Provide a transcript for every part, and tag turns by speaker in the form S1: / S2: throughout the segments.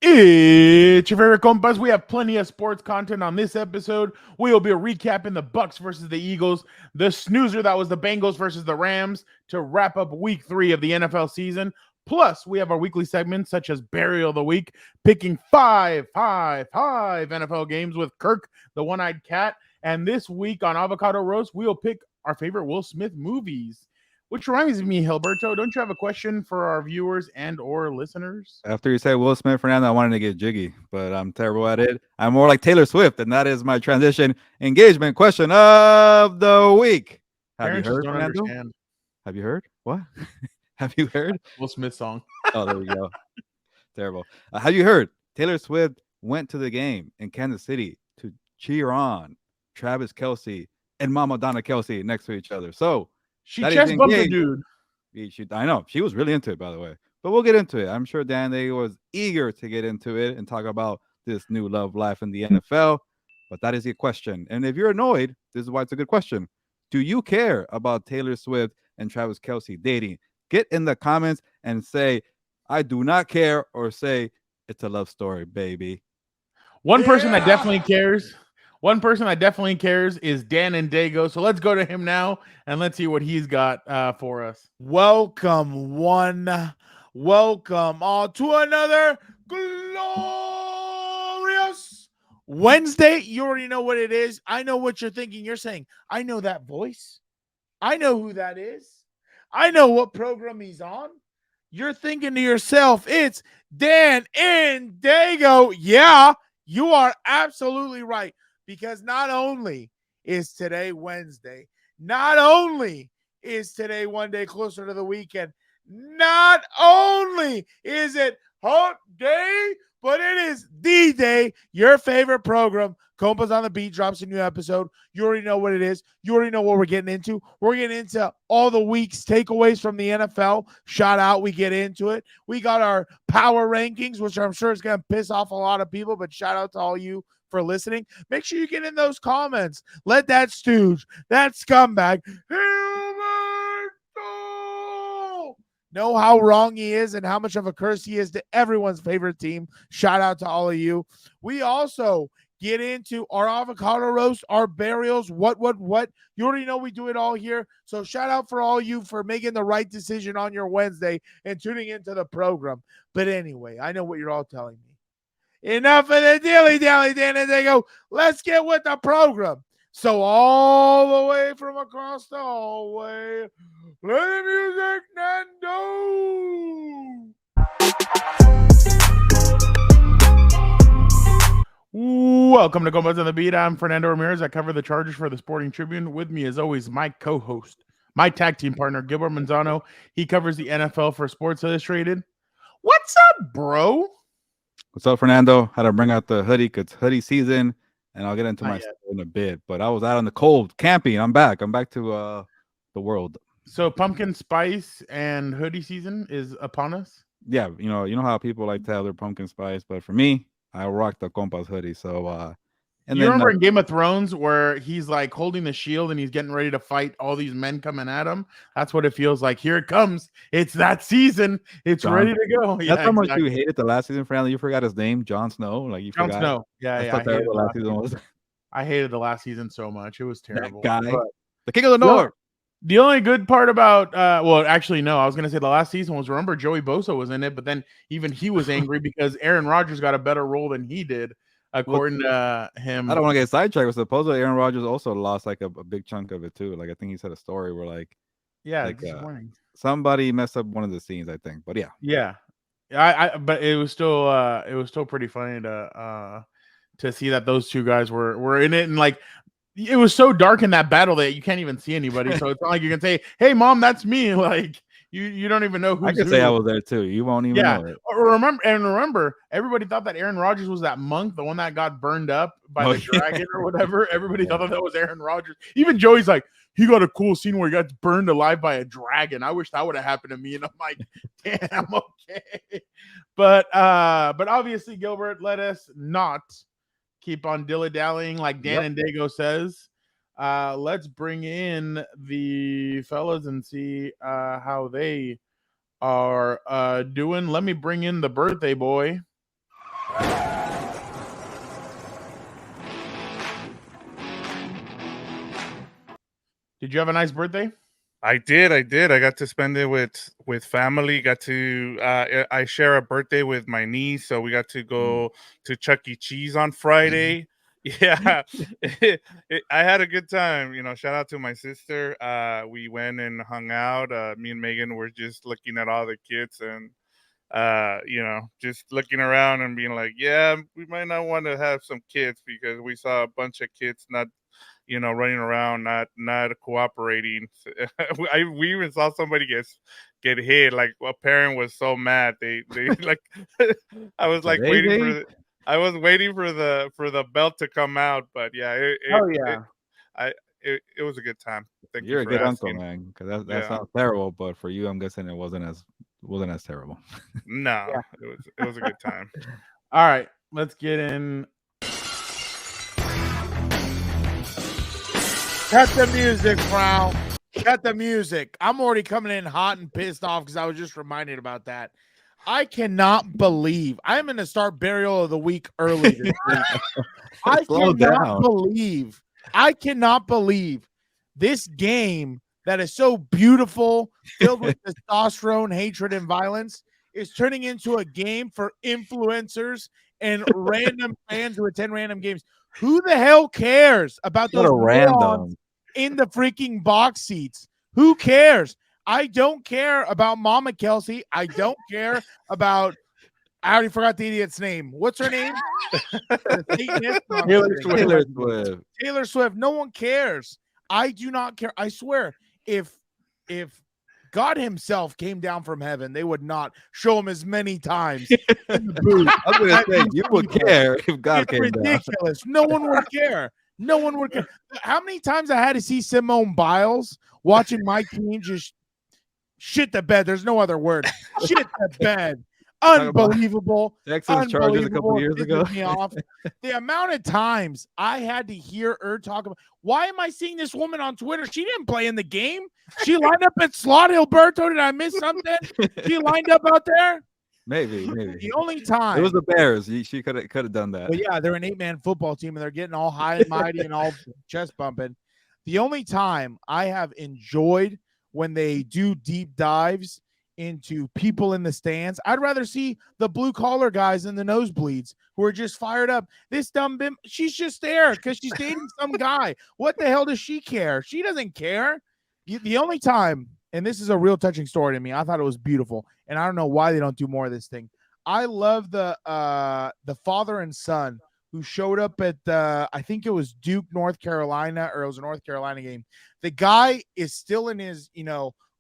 S1: It's your favorite Compas. We have plenty of sports content on this episode. We will be recapping the Bucs versus the Eagles, the snoozer that was the Bengals versus the Rams to wrap up week 3 of the NFL season. Plus, we have our weekly segments such as Burial of the Week, picking five NFL games with Kirk, the one-eyed cat. And this week on Avocado Roast, we will pick our favorite Will Smith movies. Which reminds me, Hilberto, don't you have a question for our viewers and or listeners?
S2: After you said Will Smith, Fernando, I wanted to get jiggy, but I'm terrible at it. I'm more like Taylor Swift, and that is my transition engagement question of the week. Have you
S1: Parents just
S2: heard,
S1: don't
S2: Fernando?
S1: understand
S2: Have you heard? What? Have you heard?
S1: Will Smith song.
S2: Oh, there we go. Terrible. Have you heard? Taylor Swift went to the game in Kansas City to cheer on Travis Kelce and Mama Donna Kelce next to each other. So
S1: She
S2: that is
S1: chest bumped the
S2: engaged.
S1: dude.
S2: I know she was really into it, by the way. But we'll get into it. I'm sure Dan Day was eager to get into it and talk about this new love life in the NFL. But that is your question. And if you're annoyed, this is why it's a good question. Do you care about Taylor Swift and Travis Kelce dating? Get in the comments and say, I do not care, or say, it's a love story, baby.
S1: One person that definitely cares. One person that definitely cares is Dan and Daygo. So let's go to him now and let's see what he's got for us.
S3: Welcome all to another glorious Wednesday. You already know what it is. I know what you're thinking. You're saying, I know that voice. I know who that is. I know what program he's on. You're thinking to yourself, it's Dan and Daygo. Yeah, you are absolutely right. Because not only is today Wednesday, not only is today one day closer to the weekend, not only is it hump day, but it is the day your favorite program, Compas on the Beat, drops a new episode. You already know what it is. You already know what we're getting into. We're getting into all the week's takeaways from the NFL. Shout out, we get into it. We got our power rankings, which I'm sure is going to piss off a lot of people, but shout out to all you for listening. Make sure you get in those comments. Let that stooge, that scumbag, know how wrong he is and how much of a curse he is to everyone's favorite team. Shout out to all of you. We also get into our avocado roast, our burials, what. You already know we do it all here. So shout out for all you for making the right decision on your Wednesday and tuning into the program. But anyway, I know what you're all telling me. Enough of the dilly-dally, Dan and Daygo. Let's get with the program. So all the way from across the hallway, play the music, Nando.
S1: Welcome to Compas on the Beat. I'm Fernando Ramirez. I cover the Chargers for the Sporting Tribune. With me, as always, my co-host, my tag team partner, Gilbert Manzano. He covers the NFL for Sports Illustrated. What's up, bro?
S2: What's up, Fernando? Had to bring out the hoodie because hoodie season, and I'll get into
S1: Not
S2: my
S1: yet.
S2: story in a bit. But I was out in the cold camping. I'm back. I'm back to the world.
S1: So pumpkin spice and hoodie season is upon us.
S2: Yeah, you know how people like to have their pumpkin spice, but for me, I rock the Compas hoodie. So and
S1: You
S2: then
S1: remember in Game of Thrones where he's like holding the shield and he's getting ready to fight all these men coming at him? That's what it feels like. Here it comes. It's that season. It's
S2: John,
S1: ready to go.
S2: that's how much you hated the last season, Fernando. You forgot his name, Jon Snow. Like you
S1: Jon
S2: forgot.
S1: Snow.
S2: That's
S1: Yeah.
S2: how terrible the last season was.
S1: I hated the last season so much. It was
S2: That
S1: terrible.
S2: guy,
S1: But
S2: the king of the north.
S1: the only good part about well, actually, no, I was gonna say the last season was, remember, Joey Bosa was in it, but then even he was angry because Aaron Rodgers got a better role than he did, according to him.
S2: I don't want to get sidetracked, but supposedly Aaron Rodgers also lost like a big chunk of it too. Like I think he said a story where like
S1: Disappointing.
S2: somebody messed up one of the scenes, I think. But yeah.
S1: But it was still pretty funny to see that those two guys were in it, and like it was so dark in that battle that you can't even see anybody. So it's not like you can say, "Hey, mom, that's me." Like you don't even know who.
S2: I could say I was there too. You won't even know it.
S1: Remember, everybody thought that Aaron Rodgers was that monk, the one that got burned up by the dragon or whatever. Everybody thought that was Aaron Rodgers. Even Joey's like, he got a cool scene where he got burned alive by a dragon. I wish that would have happened to me. And I'm like, damn, okay. But obviously, Gilbert, let us not keep on dilly-dallying like Dan and Daygo says. Let's bring in the fellas and see how they are doing. Let me bring in the birthday boy. Did you have a nice birthday?
S4: I did. I got to spend it with family. Got to I share a birthday with my niece, so we got to go to Chuck E. Cheese on Friday. Yeah, I had a good time. Shout out to my sister. We went and hung out. Me and Megan were just looking at all the kids and just looking around and being like, yeah, we might not want to have some kids because we saw a bunch of kids not running around, not cooperating. We even saw somebody get hit. Like a parent was so mad. They like I was like waiting for the belt to come out. But yeah, it was a good time. Thank you.
S2: You're a
S4: for
S2: good
S4: asking.
S2: uncle, man. Because that sounds terrible, but for you, I'm guessing it wasn't as terrible.
S4: No, it was a good time.
S1: All right, let's get in.
S3: Cut the music, Brown. Cut the music. I'm already coming in hot and pissed off because I was just reminded about that. I cannot believe I'm going to start burial of the week early this week. I cannot believe this game that is so beautiful, filled with testosterone, hatred, and violence, is turning into a game for influencers and random fans who attend random games. Who the hell cares about those morons in the freaking box seats? Who cares? I don't care about Mama Kelce. I don't care about. I already forgot the idiot's name. What's her name? Taylor Swift. No one cares. I do not care. I swear, if God himself came down from heaven, they would not show him as many times in the booth.
S2: I was going to say, you would care if God came down.
S3: It's ridiculous. No one would care. No one would care. How many times I had to see Simone Biles watching my team just shit the bed. There's no other word. Shit the bed. Unbelievable.
S2: Texans Chargers a couple years ago.
S3: Me off. The amount of times I had to hear her talk about, why am I seeing this woman on Twitter? She didn't play in the game. She lined up at Slot Hilberto. Did I miss something? She lined up out there?
S2: Maybe.
S3: The only time.
S2: It was the Bears. She could have done that.
S3: Well, yeah, they're an 8-man football team, and they're getting all high and mighty and all chest bumping. The only time I have enjoyed when they do deep dives into people in the stands, I'd rather see the blue collar guys in the nosebleeds who are just fired up. This dumb bim, she's just there because she's dating some guy. What the hell does she care? She doesn't care. The only time, and this is a real touching story to me, I thought it was beautiful, and I don't know why they don't do more of this thing. I love the father and son who showed up at I think it was Duke, North Carolina, or it was a North Carolina game. The guy is still in his,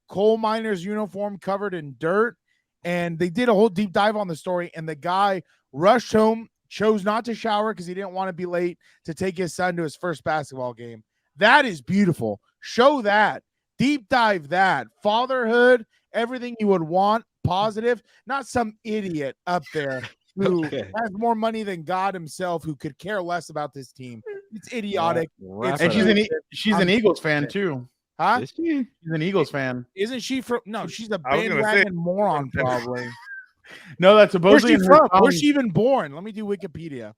S3: coal miner's uniform covered in dirt, and they did a whole deep dive on the story, and the guy rushed home, chose not to shower because he didn't want to be late to take his son to his first basketball game. That is beautiful. Show that. Deep dive that. Fatherhood, everything you would want, positive, not some idiot up there who has more money than God himself, who could care less about this team. It's idiotic.
S1: And she's an Eagles fan too.
S3: Huh?
S2: Is she?
S1: She's an Eagles fan.
S3: Isn't she from? No, she's a bandwagon moron, probably.
S1: No, that's supposedly
S3: Where's she from? Where's she even born? Let me do Wikipedia.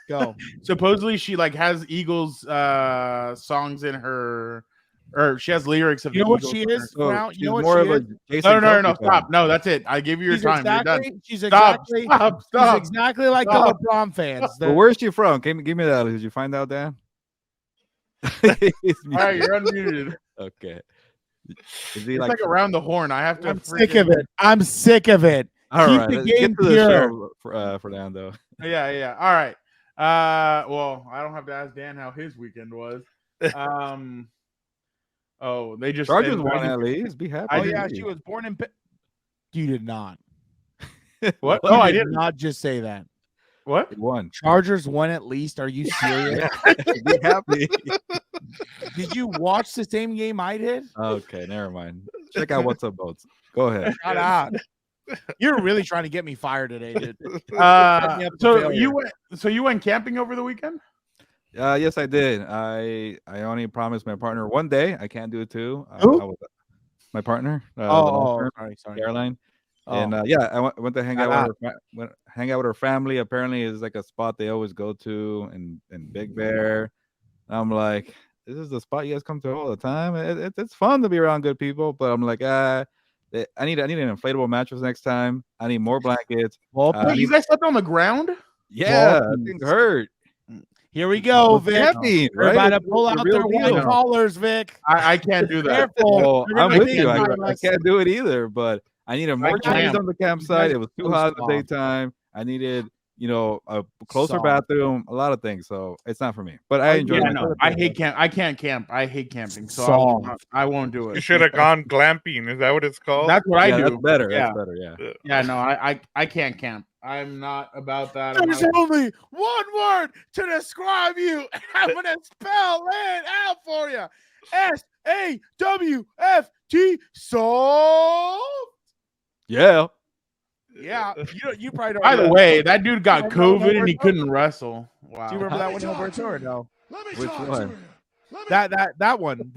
S3: Go.
S1: Supposedly she has Eagles songs in her, or she has lyrics of.
S3: You know what
S1: Eagles
S3: she is? You know what she is?
S1: No. Stop. No, that's it. I gave you your time. You're done.
S3: She's exactly.
S1: Stop.
S3: She's exactly like the LeBron fans.
S2: Well, where's she from? Give me that. Did you find out, Dan?
S1: All right, you're unmuted.
S2: Okay.
S1: Is he like around the horn? I have to.
S3: I'm sick of it. I'm sick of it.
S2: All
S3: Keep
S2: right,
S3: the
S2: let's
S3: game
S2: get to the show, Fernando.
S1: Yeah. All right. Well, I don't have to ask Dan how his weekend was. Oh, they just
S2: Chargers won at least. Be happy.
S3: Oh yeah, she was born in. You did not.
S1: What? No, I did
S3: not just say that.
S1: What?
S2: They won.
S3: Chargers won at least. Are you serious?
S2: Be happy.
S3: Did you watch the same game I did?
S2: Okay, never mind. Check out what's up, boats. Go ahead.
S3: Shut up. You're really trying to get me fired today, dude.
S1: So you went camping over the weekend?
S2: Yes, I did. I only promised my partner one day. I can't do it too. My partner.
S3: Sorry.
S2: Airline. And I went to hang out with her family. Apparently, it's like a spot they always go to in Big Bear. I'm like, this is the spot you guys come to all the time. It's fun to be around good people, but I'm like, I need an inflatable mattress next time. I need more blankets.
S3: Well,
S1: Wait, you guys slept on the ground?
S2: Yeah,
S3: Well,
S2: that thing hurt.
S3: here we go,
S2: With
S3: Vic.
S2: caffeine,
S3: They're
S2: right?
S3: about to
S2: It's
S3: pull
S2: the
S3: out
S2: real
S3: their white
S2: deal.
S3: collars, Vic.
S1: I can't do that.
S3: Careful.
S2: Well,
S3: They're
S2: I'm
S3: gonna
S2: with
S3: think
S2: you. I
S3: about us.
S2: can't do it either, but I needed more
S1: can't.
S2: trees on the campsite. It was too
S3: so
S2: hot in the
S3: soft.
S2: daytime. I needed, a closer
S3: Soft.
S2: bathroom, a lot of things. So it's not for me. But I enjoy
S1: Yeah,
S2: it.
S1: no, I hate camp. I can't camp. I hate camping, so
S3: Soft.
S1: I won't do
S4: You
S1: it.
S4: should have gone glamping. Is that what it's called?
S1: That's what I
S2: Yeah,
S1: do.
S2: that's better.
S1: Yeah,
S2: That's better. Yeah.
S1: yeah. No, I can't camp. I'm not about that.
S3: There's only one word to describe you. I'm gonna spell it out for you. SAWFT. Soft.
S2: Yeah.
S3: Yeah, you probably don't.
S1: By the
S3: know.
S1: way, that dude got
S3: Do you remember
S1: COVID and he
S3: Roberto?
S1: couldn't wrestle. Wow.
S3: Do you remember that one, Alberto, or no?
S2: Which one?
S3: That one.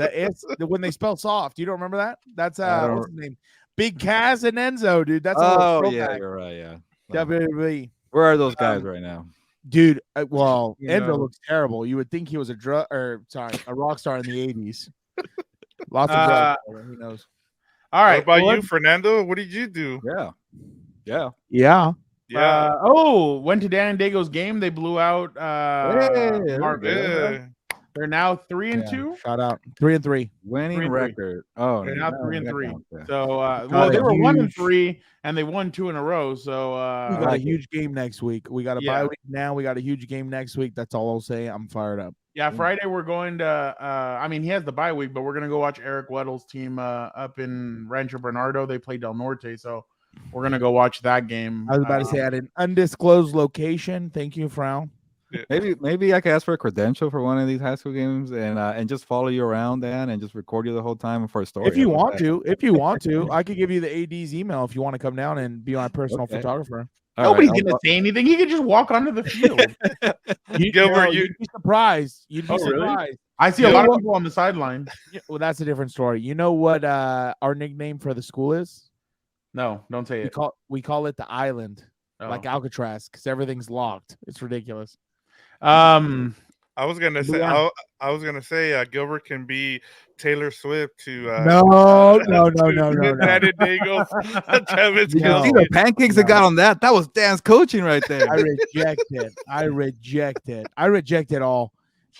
S3: When they spell soft. You don't remember that? That's
S2: I don't-
S3: what's his name? Big Kaz and Enzo, dude. That's
S2: Oh,
S3: a
S2: yeah, you're right. Yeah.
S3: WWE.
S2: Where are those guys right now?
S3: Dude, well,
S1: You
S3: Enzo
S1: know.
S3: looks terrible. You would think he was a rock star in the 80s. Lots of drugs. Who knows?
S1: All
S4: What
S1: right.
S4: about
S1: well,
S4: you, Fernando? What did you do?
S2: Yeah. Yeah.
S3: Yeah.
S4: Yeah.
S1: Went to Dan and Dago's game. They blew out
S2: Hey,
S1: Marvin.
S4: Yeah.
S1: They're now 3-2.
S3: Shout out. 3-3.
S2: Winning
S1: 3-3.
S2: record. Oh,
S1: They're now
S2: no,
S1: 3-3.
S2: that counts, yeah.
S1: So
S3: Got
S1: they
S3: a
S1: were 1-3
S3: huge-
S1: and they won 2 in a row. So
S3: We got a
S2: like it.
S3: huge game next week. We got a
S1: Yeah.
S3: bye week now. We got a huge game next week. That's all I'll say. I'm fired up.
S1: yeah, Friday we're going to he has the bye week, but we're gonna go watch Eric Weddle's team up in Rancho Bernardo. They play Del Norte, so we're gonna go watch that game.
S3: I was about to say at an undisclosed location. Thank you, Frau.
S2: Maybe I could ask for a credential for one of these high school games and just follow you around, Dan, and just record you the whole time for a story.
S3: If you
S2: How about
S3: want to, I could give you the AD's email if you want to come down and be my personal
S2: Okay.
S3: photographer.
S2: that?
S1: Nobody's
S2: All right,
S1: gonna say anything. He could just walk onto the field.
S4: Gilbert,
S3: You'd be surprised. You'd be
S1: Oh, really?
S3: surprised.
S1: I see
S3: You
S1: a
S3: know
S1: lot of
S3: what?
S1: people on the sideline.
S3: Yeah, well, that's a different story. You know what our nickname for the school is?
S1: No, don't say it.
S3: We call it the island,
S1: Oh.
S3: like Alcatraz, because everything's locked. It's ridiculous.
S4: I was gonna say.
S3: Yeah.
S4: I was gonna say Gilbert can be Taylor Swift to.
S3: No.
S4: Dan and Dago's Travis
S2: Did you
S3: No.
S2: see
S4: Kelce.
S2: the pancakes that got on that? That was Dan's coaching right there.
S3: I reject it all.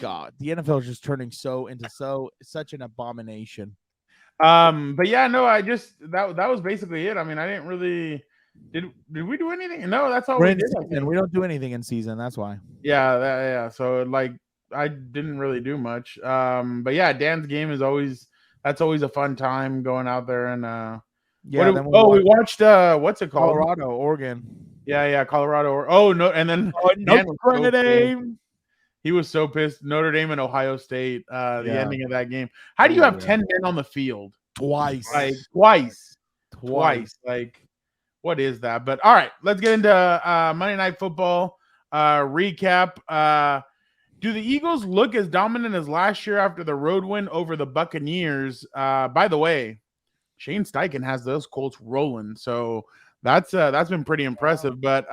S3: God, the NFL is just turning such an abomination.
S1: But yeah, no, I just that was basically it. I mean, I didn't really did we do anything? No, that's all
S3: We're
S1: we
S3: in
S1: did. I
S3: season.
S1: think.
S3: We don't do anything in season. That's why.
S1: Yeah. So like I didn't really do much. But yeah, Dan's game is always a fun time going out there and
S3: Yeah.
S1: we watched what's it called?
S3: Colorado, Oregon.
S1: Yeah, Colorado. Oh no, and then Dan was so
S3: Notre
S1: pissed.
S3: Dame.
S1: He was so pissed. Notre Dame and Ohio State, the
S3: Yeah.
S1: ending of that game. How do you have
S2: Yeah.
S1: 10 men on the field?
S3: Twice.
S1: Like twice. Like, what is that? But all right, let's get into Monday Night Football recap. Do the Eagles look as dominant as last year after the road win over the Buccaneers? By the way, Shane Steichen has those Colts rolling, so that's been pretty impressive. But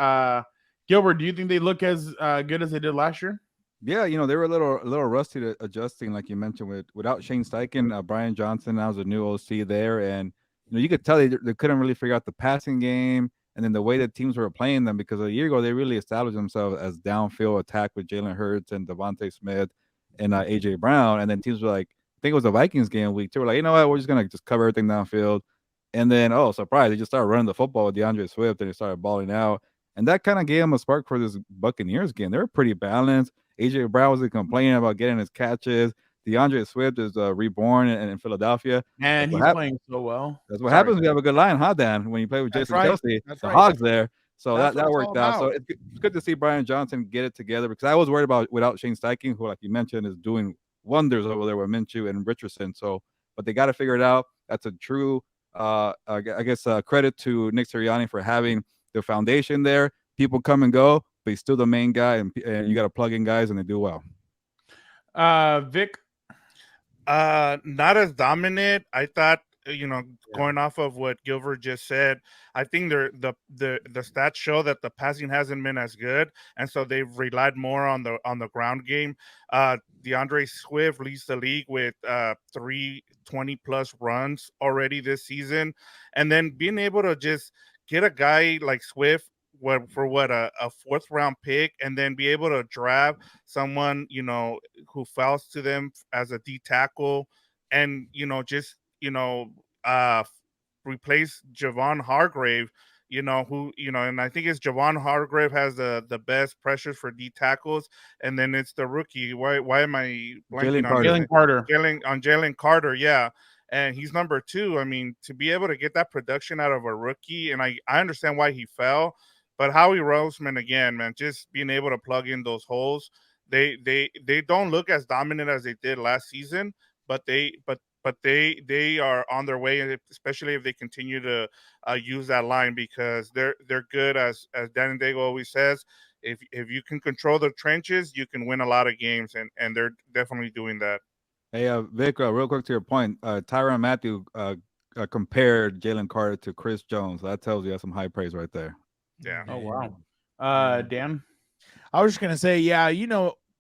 S1: Gilbert, do you think they look as good as they did last year?
S2: Yeah, they were a little rusty to adjusting, like you mentioned, without Shane Steichen. Brian Johnson now is a new OC there, and you could tell they couldn't really figure out the passing game, and then the way that teams were playing them, because a year ago they really established themselves as downfield attack with Jalen Hurts and Devontae Smith and AJ Brown, and then teams were like, I think it was the Vikings game week 2, were like, you know what, we're just gonna just cover everything downfield, and then surprise, they just started running the football with DeAndre Swift, and they started balling out, and that kind of gave them a spark for this Buccaneers game. They were pretty balanced. AJ Brown wasn't complaining about getting his catches. DeAndre Swift is reborn in Philadelphia.
S1: And
S2: That's
S1: he's
S2: what
S1: playing so well.
S2: That's what happens when you have a good line, huh, Dan? When you play with
S3: That's
S2: Jason
S3: right.
S2: Kelce,
S3: That's
S2: the
S3: right.
S2: Hogs there. So
S3: That's
S2: that
S3: what it's
S2: worked
S3: all
S2: out. So
S3: about.
S2: it's good to see Brian Johnson get it together, because I was worried about without Shane Steichen, who, like you mentioned, is doing wonders over there with Minshew and Richardson. So, but they got to figure it out. That's a true, credit to Nick Sirianni for having the foundation there. People come and go, but he's still the main guy, and you got to plug in guys, and they do well.
S1: Vic,
S4: Not as dominant. I thought going off of what Gilbert just said, I think the stats show that the passing hasn't been as good, and so they've relied more on the ground game. DeAndre Swift leads the league with 320 plus runs already this season, and then being able to just get a guy like Swift for a fourth round pick, and then be able to draft someone who falls to them as a D tackle, and just uh replace Javon Hargrave, and I think it's Javon Hargrave has the best pressures for D tackles, and then it's the rookie. Why am I blanking on
S1: Jalen Carter.
S4: Jalen Carter, yeah. And he's number 2. I mean, to be able to get that production out of a rookie, and I understand why he fell, but Howie Roseman, again, man, just being able to plug in those holes. They don't look as dominant as they did last season, but they are on their way, especially if they continue to use that line, because they're good, as Dan and Daygo always says. If you can control the trenches, you can win a lot of games, and they're definitely doing that.
S2: Hey, Vic, real quick to your point, Tyrann Mathieu compared Jalen Carter to Chris Jones. That tells you that's some high praise right there.
S4: Yeah.
S1: Oh wow. Dan,
S3: I was just gonna say, yeah,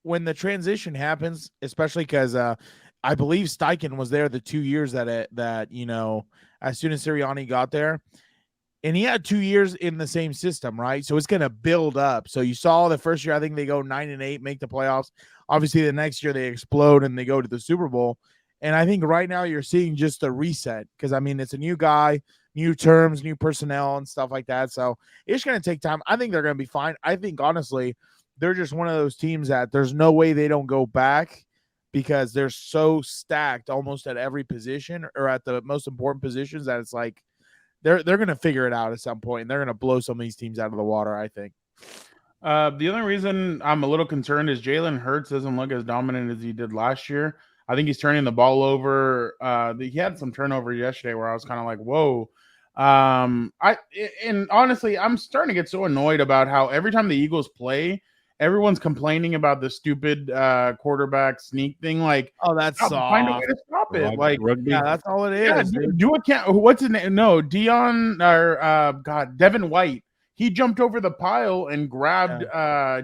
S3: when the transition happens, especially because I believe Steichen was there the 2 years that as soon as Sirianni got there, and he had 2 years in the same system, right? So it's gonna build up. So you saw the first year, I think they go 9-8, make the playoffs. Obviously, the next year they explode and they go to the Super Bowl. And I think right now you're seeing just a reset, because I mean it's a new guy, new terms, new personnel, and stuff like that. So it's going to take time. I think they're going to be fine. I think honestly, they're just one of those teams that there's no way they don't go back, because they're so stacked almost at every position, or at the most important positions, that it's like they're going to figure it out at some point, and they're going to blow some of these teams out of the water, I think.
S1: the only reason I'm a little concerned is Jalen Hurts doesn't look as dominant as he did last year. I think he's turning the ball over. He had some turnover yesterday where I was kind of like, whoa. And honestly, I'm starting to get so annoyed about how every time the Eagles play, everyone's complaining about the stupid quarterback sneak thing. Like,
S3: oh, that's
S1: find a way to stop it. Like,
S2: rugby.
S3: yeah, that's all it is.
S1: Yeah, do a count. What's his name? No, Devin White. He jumped over the pile and grabbed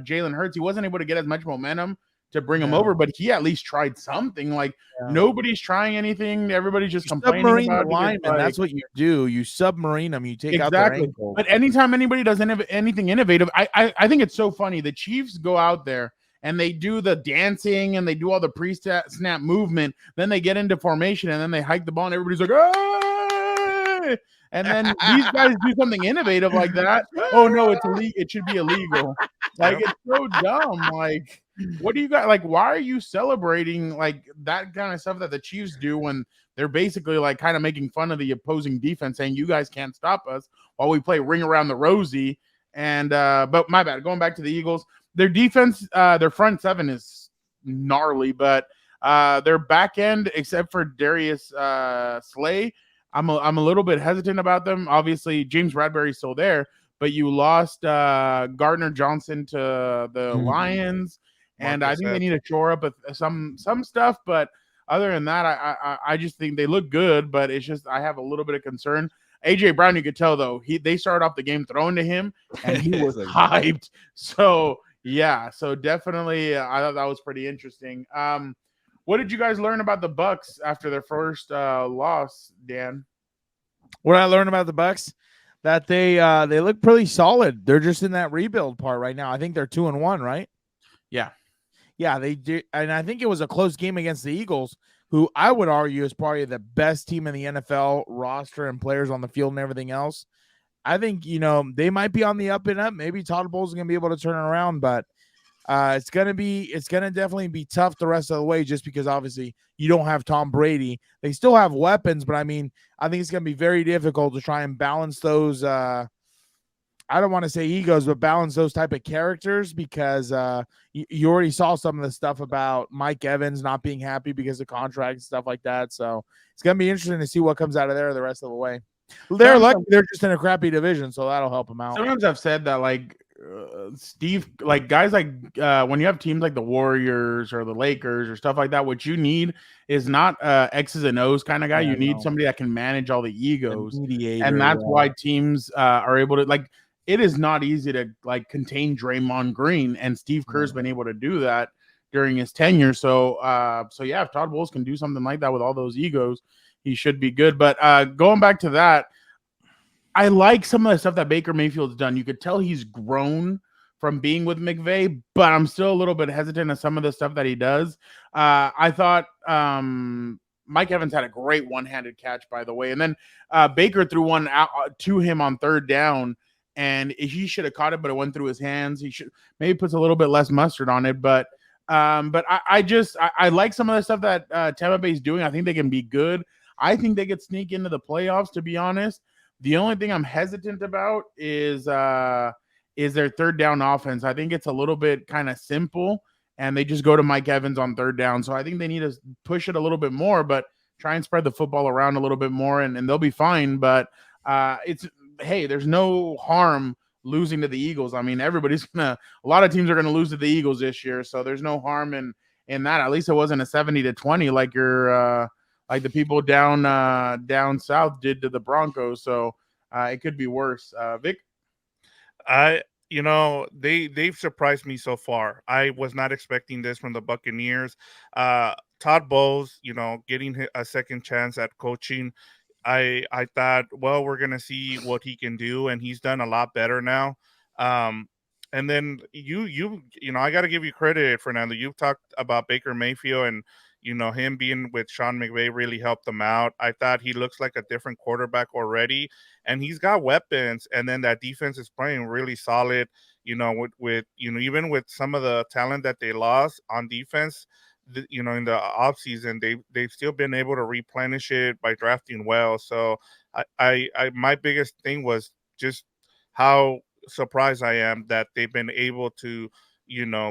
S1: Jalen Hurts. He wasn't able to get as much momentum to bring him over, but he at least tried something. Like, nobody's trying anything. Everybody's just complaining
S3: submarine
S1: about
S3: the lineman.
S1: Like,
S3: that's what you do. You submarine them. You take out
S1: exactly.
S3: their ankle.
S1: But anytime anybody does anything innovative, I think it's so funny. The Chiefs go out there and they do the dancing and they do all the pre-snap movement. Then they get into formation and then they hike the ball and everybody's like, "Hey!" And then these guys do something innovative like that. Oh no, it's illegal. It should be illegal. Like, it's so dumb. Like, what do you got? Like, why are you celebrating like that kind of stuff that the Chiefs do when they're basically like kind of making fun of the opposing defense, saying you guys can't stop us while we play Ring Around the Rosie? And but my bad. Going back to the Eagles, their defense, their front seven is gnarly, but their back end, except for Darius Slay, I'm a little bit hesitant about them. Obviously, James Bradbury's still there, but you lost Gardner Johnson to the Lions, and I think they need to shore up some stuff. But other than that, I just think they look good, but it's just I have a little bit of concern. AJ Brown, you could tell though, they started off the game throwing to him, and he was hyped. So yeah, so definitely, I thought that was pretty interesting. What did you guys learn about the Bucs after their first loss, Dan?
S3: What I learned about the Bucs, that they look pretty solid. They're just in that rebuild part right now. I think they're 2-1, right? Yeah, they do, and I think it was a close game against the Eagles, who I would argue is probably the best team in the NFL, roster and players on the field and everything else. I think they might be on the up and up. Maybe Todd Bowles is gonna be able to turn it around, but it's gonna definitely be tough the rest of the way, just because obviously you don't have Tom Brady. They still have weapons, but I mean, I think it's gonna be very difficult to try and balance those. I don't want to say egos, but balance those type of characters, because you already saw some of the stuff about Mike Evans not being happy because of contract and stuff like that. So it's gonna be interesting to see what comes out of there the rest of the way. They're lucky they're just in a crappy division, so that'll help them out.
S1: Sometimes I've said that, like, Steve, like guys like when you have teams like the Warriors or the Lakers or stuff like that, what you need is not X's and O's kind of guy.
S3: Yeah,
S1: You need
S3: no.
S1: somebody that can manage all the egos,
S3: Mediator,
S1: and that's why teams are able to like. It is not easy to like contain Draymond Green, and Steve Kerr's been able to do that during his tenure. So, so yeah, if Todd Bowles can do something like that with all those egos, he should be good. But going back to that, I like some of the stuff that Baker Mayfield's done. You could tell he's grown from being with McVay, but I'm still a little bit hesitant of some of the stuff that he does. I thought Mike Evans had a great one-handed catch, by the way, and then Baker threw one out to him on third down, and he should have caught it, but it went through his hands. He should maybe puts a little bit less mustard on it, but I like some of the stuff that Tampa Bay is doing. I think they can be good. I think they could sneak into the playoffs, to be honest. The only thing I'm hesitant about is their third down offense. I think it's a little bit kind of simple, and they just go to Mike Evans on third down. So I think they need to push it a little bit more, but try and spread the football around a little bit more, and they'll be fine. But there's no harm losing to the Eagles. I mean, a lot of teams are gonna lose to the Eagles this year, so there's no harm in that. At least it wasn't a 70-20 like like the people down south did to the Broncos. So it could be worse. Vic?
S4: They've surprised me so far. I was not expecting this from the Buccaneers. Todd Bowles, getting a second chance at coaching. I thought, well, we're gonna see what he can do, and he's done a lot better now. And then I got to give you credit, Fernando. You've talked about Baker Mayfield, and him being with Sean McVay really helped them out. I thought he looks like a different quarterback already, and he's got weapons. And then that defense is playing really solid. With even with some of the talent that they lost on defense, in the offseason, they've still been able to replenish it by drafting well. So I my biggest thing was just how surprised I am that they've been able to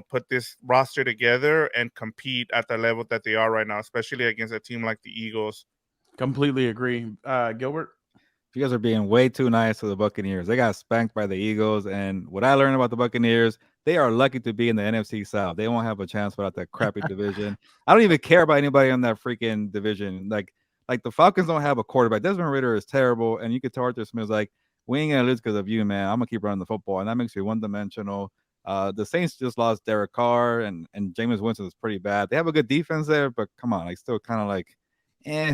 S4: put this roster together and compete at the level that they are right now, especially against a team like the Eagles.
S1: Completely agree. Gilbert?
S2: You guys are being way too nice to the Buccaneers. They got spanked by the Eagles, and what I learned about the Buccaneers, they are lucky to be in the NFC South. They won't have a chance without that crappy division. I don't even care about anybody in that freaking division. Like the Falcons don't have a quarterback. Desmond Ridder is terrible, and you could tell Arthur Smith's like, we ain't gonna lose because of you, man. I'm gonna keep running the football, and that makes you one-dimensional. The Saints just lost Derek Carr, and Jameis Winston is pretty bad. They have a good defense there, but come on, still kind of like,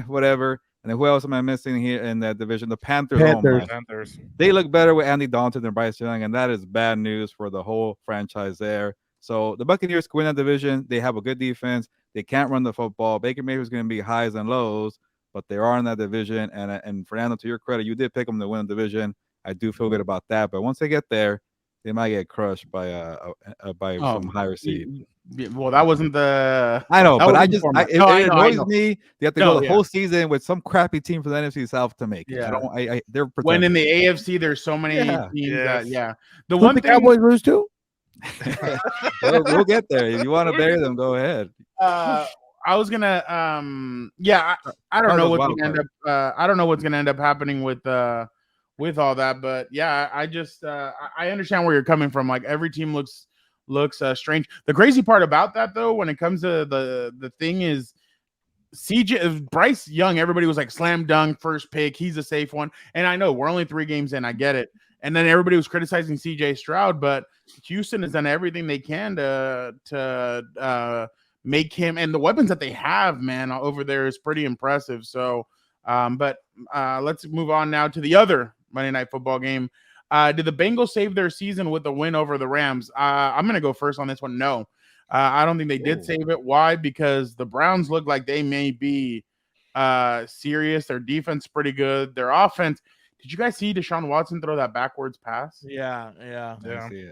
S2: whatever. And then who else am I missing here in that division? The Panthers.
S4: Panthers.
S2: They look better with Andy Dalton than Bryce Young, and that is bad news for the whole franchise there. So the Buccaneers can win that division. They have a good defense. They can't run the football. Baker Mayfield is going to be highs and lows, but they are in that division. And Fernando, to your credit, you did pick them to win the division. I do feel good about that. But once they get there, they might get crushed by some higher seed.
S1: Well, that wasn't the.
S2: I know, but it annoys
S1: know.
S2: me. They have to go the whole season with some crappy team from the NFC South to make it.
S1: Yeah.
S2: They're
S1: when in the AFC, there's so many teams that The
S3: one thing Cowboys lose to.
S2: we'll get there. If you want to bury them, go ahead.
S1: I was gonna. I don't know what's gonna end up. I don't know what's gonna end up happening with all that, but yeah, I just I understand where you're coming from. Like every team looks strange. The crazy part about that, though, when it comes to the thing is Bryce Young, everybody was like slam dunk, first pick, he's a safe one. And I know we're only 3 games in, I get it. And then everybody was criticizing CJ Stroud, but Houston has done everything they can to make him, and the weapons that they have, man, over there is pretty impressive. So but let's move on now to the other Monday Night Football game. Did the Bengals save their season with the win over the Rams? I'm going to go first on this one. No, I don't think they did save it. Why? Because the Browns look like they may be serious. Their defense is pretty good. Their offense. Did you guys see Deshaun Watson throw that backwards pass?
S3: Yeah.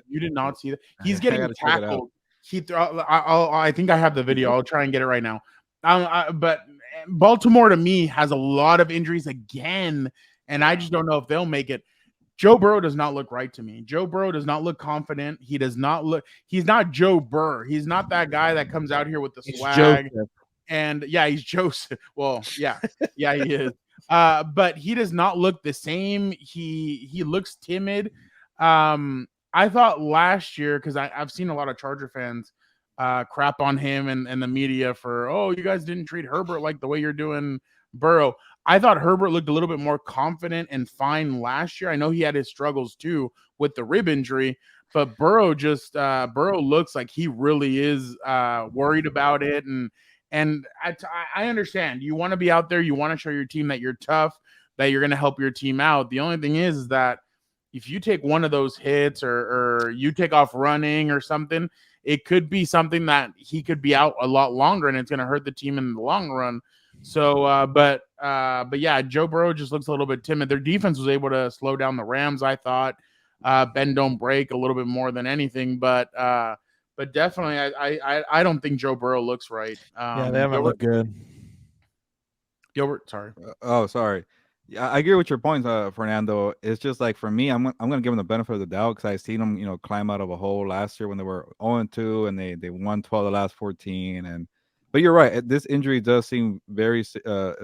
S1: You did not see that. He's getting tackled. I think I have the video. I'll try and get it right now. But Baltimore, to me, has a lot of injuries again, and I just don't know if they'll make it. Joe Burrow does not look right to me. Joe Burrow does not look confident. He does not look – he's not Joe Burr. He's not that guy that comes out here with the swag. And, yeah, he's Joseph. Well, yeah, he is. But he does not look the same. He looks timid. I thought last year, because I've seen a lot of Charger fans crap on him and the media for, oh, you guys didn't treat Herbert like the way you're doing Burrow. I thought Herbert looked a little bit more confident and fine last year. I know he had his struggles too with the rib injury, but Burrow looks like he really is worried about it. And I understand you want to be out there, you want to show your team that you're tough, that you're going to help your team out. The only thing is that if you take one of those hits or you take off running or something, it could be something that he could be out a lot longer, and it's going to hurt the team in the long run. So, but yeah, Joe Burrow just looks a little bit timid. Their defense was able to slow down the Rams, I thought. Bend don't break a little bit more than anything, but definitely, I don't think Joe Burrow looks right.
S3: Yeah, they haven't looked good.
S1: Gilbert, sorry.
S2: Sorry. Yeah, I agree with your points, Fernando. It's just like for me, I'm gonna give him the benefit of the doubt because I seen him, climb out of a hole last year when they were 0-2 and they won 12 of the last 14. But you're right, this injury does seem very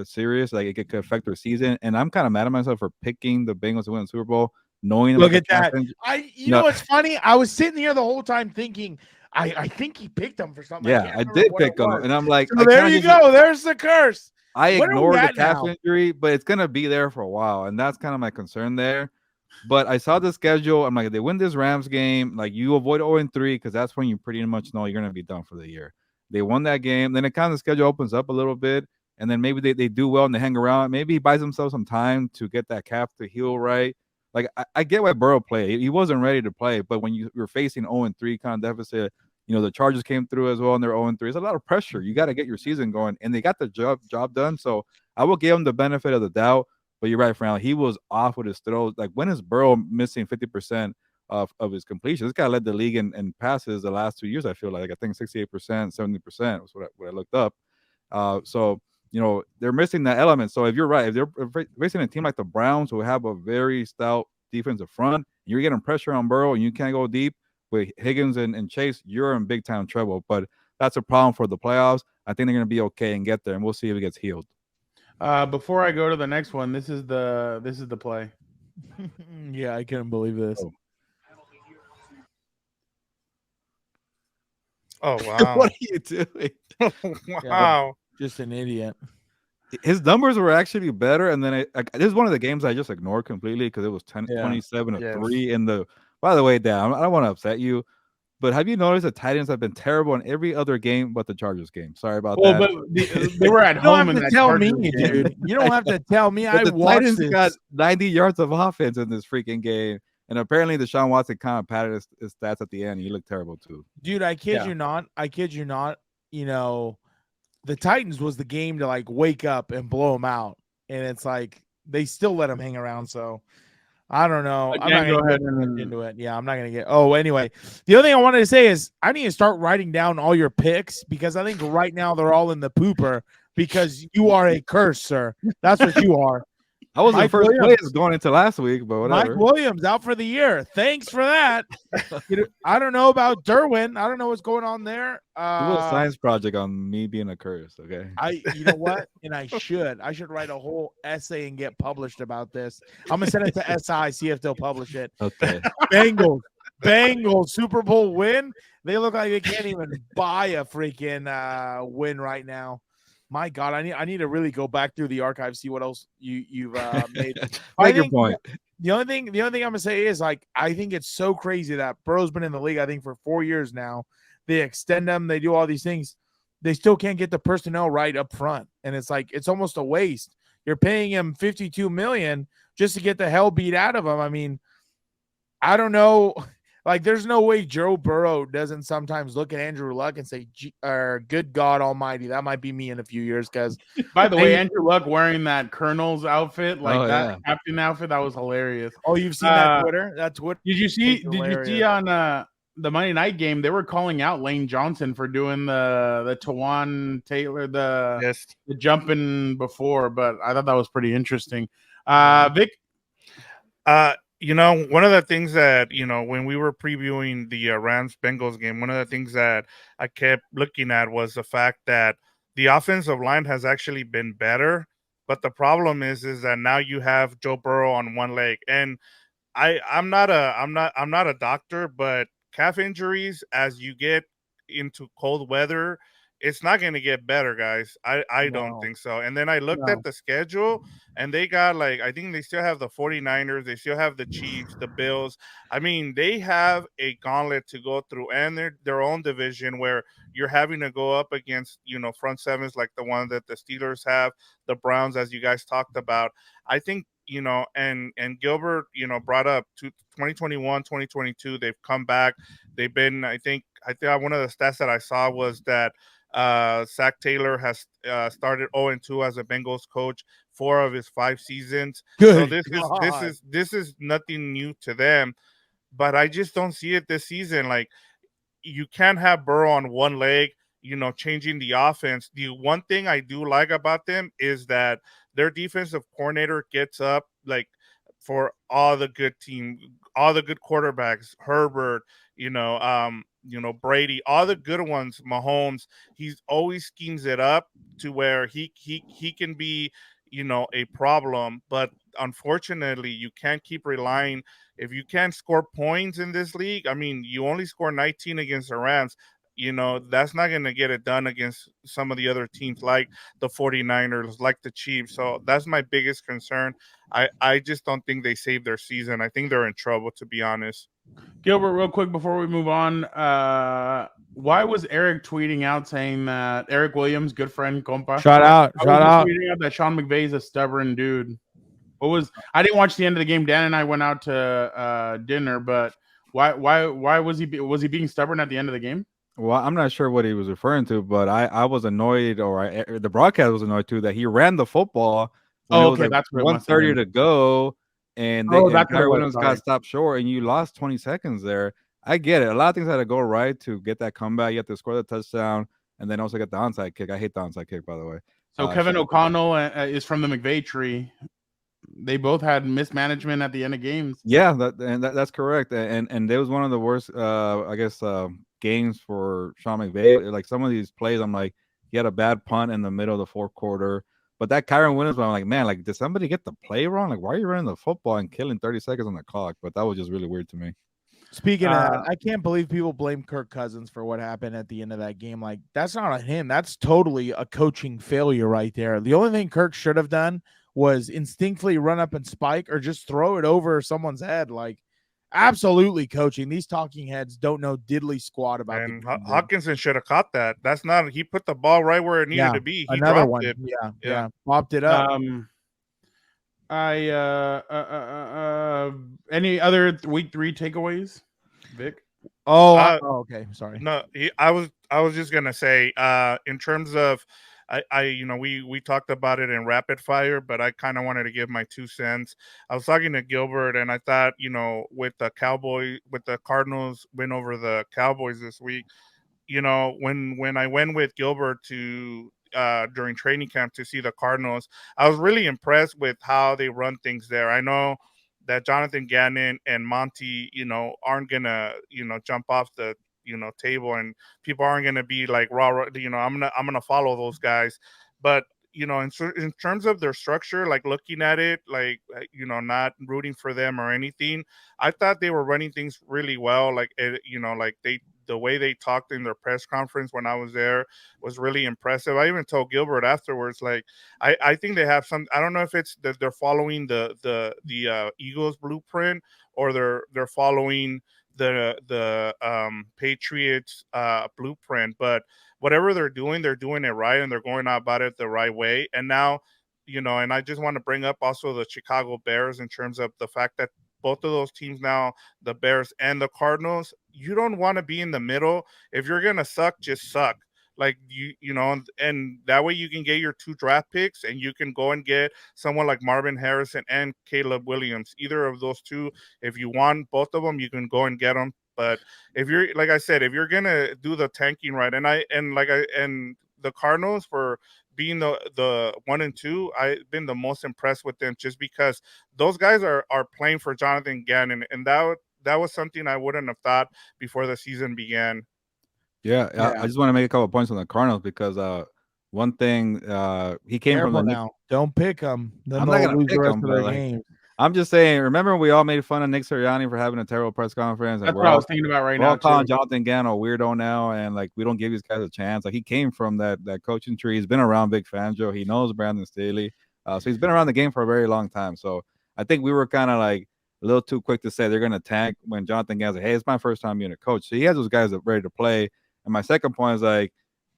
S2: serious. Like it could affect their season, and I'm kind of mad at myself for picking the Bengals to win the Super Bowl, knowing.
S3: Look at that. You know what's funny? I was sitting here the whole time thinking, I think he picked them for something.
S2: Yeah, I did pick them, and I'm like,
S3: so there you go. There's the curse.
S2: I ignored the calf injury, but it's going to be there for a while. And that's kind of my concern there. But I saw the schedule. I'm like, if they win this Rams game, like you avoid 0-3 because that's when you pretty much know you're going to be done for the year. They won that game. Then it kind of the schedule opens up a little bit. And then maybe they do well and they hang around. Maybe he buys himself some time to get that calf to heal right. Like I get why Burrow played. He wasn't ready to play. But when you're facing 0-3 kind of deficit, the Chargers came through as well, and they're 0-3. It's a lot of pressure. You got to get your season going, and they got the job done. So I will give him the benefit of the doubt. But you're right, Fernando. He was off with his throws. Like, when is Burrow missing 50% of his completion? This guy led the league in passes the last 2 years, I feel like. I think 68%, 70% was what I looked up. So, they're missing that element. So if you're right, if they're facing a team like the Browns who have a very stout defensive front, you're getting pressure on Burrow and you can't go deep, with Higgins and Chase, you're in big time trouble. But that's a problem for the playoffs. I think they're going to be okay and get there, and we'll see if it gets healed.
S1: Before I go to the next one, this is the play.
S3: Yeah, I couldn't believe this.
S4: Oh wow!
S2: What are you doing?
S4: Wow!
S3: Just an idiot.
S2: His numbers were actually better, and then this is one of the games I just ignored completely because it was 27-3 in the. By the way, Dan, I don't want to upset you, but have you noticed the Titans have been terrible in every other game but the Chargers game? Sorry about that.
S1: But they were at home.
S3: You don't have to tell me, dude. You don't have to tell me.
S2: The Titans
S3: got
S2: 90 yards of offense in this freaking game, and apparently Deshaun Watson kind of padded his stats at the end. He looked terrible too.
S3: Dude, I kid you not. The Titans was the game to like wake up and blow them out, and it's like they still let them hang around. So. I don't know.
S1: Again,
S3: I'm not
S1: go
S3: gonna
S1: ahead
S3: get into it. Yeah, I'm not gonna get. Oh, anyway, the other thing I wanted to say is I need to start writing down all your picks because I think right now they're all in the pooper because you are a curse, sir. That's what you are.
S2: I was in first place going into last week, but whatever.
S3: Mike Williams out for the year. Thanks for that. I don't know about Derwin. I don't know what's going on there.
S2: Do a science project on me being a curse, okay?
S3: You know what? And I should write a whole essay and get published about this. I'm gonna send it to SI, see if they'll publish it.
S2: Okay.
S3: Bengals Super Bowl win. They look like they can't even buy a freaking win right now. My God, I need to really go back through the archive, see what else you've made.
S2: Make your point.
S3: The only thing I'm gonna say is like I think it's so crazy that Burrow's been in the league I think for 4 years now. They extend them, they do all these things. They still can't get the personnel right up front, and it's like it's almost a waste. You're paying him $52 million just to get the hell beat out of him. I mean, I don't know. Like, there's no way Joe Burrow doesn't sometimes look at Andrew Luck and say, good God almighty, that might be me in a few years. Because,
S1: by the way, Andrew Luck wearing that Colonel's outfit, captain outfit, that was hilarious.
S3: Oh, you've seen that Twitter? That Twitter.
S1: Did you see on the Monday night game, they were calling out Lane Johnson for doing the Tawan Taylor, the jumping before, but I thought that was pretty interesting. Vic?
S4: One of the things that, when we were previewing the Rams-Bengals game, one of the things that I kept looking at was the fact that the offensive line has actually been better, but the problem is that now you have Joe Burrow on one leg. And I'm not a doctor, but calf injuries as you get into cold weather, it's not going to get better, guys. I don't
S3: No.
S4: think so. And then I looked
S3: No.
S4: at the schedule, and they got like, I think they still have the 49ers, they still have the Chiefs, the Bills. I mean, they have a gauntlet to go through, and their own division where you're having to go up against, front sevens like the one that the Steelers have, the Browns, as you guys talked about. I think, and Gilbert, brought up 2021, 2022. They've come back. They've been, I think one of the stats that I saw was that Zach Taylor has started 0-2 as a Bengals coach 4 of his 5 seasons. So
S3: Good
S4: this is nothing new to them, but I just don't see it this season. Like, you can't have Burrow on one leg, changing the offense. The one thing I do like about them is that their defensive coordinator gets up, like, for all the good team, all the good quarterbacks, Herbert, Brady, all the good ones, Mahomes. He's always schemes it up to where he can be, a problem. But unfortunately, you can't keep relying. If you can't score points in this league, I mean, you only score 19 against the Rams. That's not going to get it done against some of the other teams like the 49ers, like the Chiefs. So that's my biggest concern. I just don't think they saved their season. I think they're in trouble, to be honest.
S1: Gilbert, real quick before we move on, why was Eric tweeting out saying that Eric Williams, good friend, compa?
S3: Shout out.
S1: Tweeting out that Sean McVay's a stubborn dude. I didn't watch the end of the game. Dan and I went out to dinner, but why was he being stubborn at the end of the game?
S2: Well, I'm not sure what he was referring to, but I was annoyed, the broadcast was annoyed too, that he ran the football.
S1: Oh, okay, that's what
S2: 1:30 to go, and Kyrie Williams got stopped short, and you lost 20 seconds there. I get it. A lot of things had to go right to get that comeback. You have to score the touchdown, and then also get the onside kick. I hate the onside kick, by the way.
S1: So Kevin O'Connell is from the McVay tree. They both had mismanagement at the end of games.
S2: Yeah, that's correct. And it was one of the worst, I guess, games for Sean McVay. Like, some of these plays, I'm like, he had a bad punt in the middle of the fourth quarter. But that Kyron Williams, I'm like, man, like, did somebody get the play wrong? Like, why are you running the football and killing 30 seconds on the clock? But that was just really weird to me.
S3: Speaking of that, I can't believe people blame Kirk Cousins for what happened at the end of that game. Like, that's not on him. That's totally a coaching failure right there. The only thing Kirk should have done was instinctively run up and spike or just throw it over someone's head. Like, absolutely coaching. These talking heads don't know diddly squat about
S4: it. And Hawkinson should have caught that. That's not. He put the ball right where it needed to be. He
S3: another
S4: dropped
S3: one.
S4: it.
S3: Yeah, popped it up.
S1: Any other week 3 takeaways, Vic?
S3: Okay. Sorry.
S4: No, I was just gonna say, in terms of, we talked about it in rapid fire, but I kind of wanted to give my 2 cents. I was talking to Gilbert, and I thought, with the Cardinals win over the Cowboys this week, when I went with Gilbert to during training camp to see the Cardinals, I was really impressed with how they run things there. I know that Jonathan Gannon and Monty, aren't gonna, jump off the table, and people aren't going to be like raw, I'm going to follow those guys. But, in terms of their structure, like, looking at it, like, not rooting for them or anything, I thought they were running things really well. Like, the way they talked in their press conference when I was there was really impressive. I even told Gilbert afterwards, like, I think they have some, I don't know if it's that they're following the Eagles blueprint, or they're following the Patriots blueprint, but whatever they're doing it right, and they're going about it the right way. And now, and I just want to bring up also the Chicago Bears, in terms of the fact that both of those teams now, the Bears and the Cardinals, you don't want to be in the middle. If you're gonna suck, just suck. Like, and that way you can get your 2 draft picks, and you can go and get someone like Marvin Harrison and Caleb Williams. Either of those 2, if you want both of them, you can go and get them. But if you're, like I said, if you're gonna do the tanking right, and the Cardinals, for being the 1 and 2, I've been the most impressed with them, just because those guys are playing for Jonathan Gannon, and that was something I wouldn't have thought before the season began.
S2: Yeah. I just want to make a couple of points on the Cardinals, because one thing, he came from the
S3: now. Don't pick them.
S2: I'm not gonna pick them, but I'm just saying. Remember, we all made fun of Nick Sirianni for having a terrible press conference, and
S1: That's what I was thinking about right
S2: we're all
S1: now.
S2: calling
S1: Too.
S2: Jonathan Gann a weirdo now, and like we don't give these guys a chance. Like he came from that coaching tree. He's been around Vic Fangio. He knows Brandon Staley, so he's been around the game for a very long time. So I think we were kind of like a little too quick to say they're going to tank when Jonathan Gann's like, hey, it's my first time being a coach. So he has those guys that are ready to play. And my second point is like,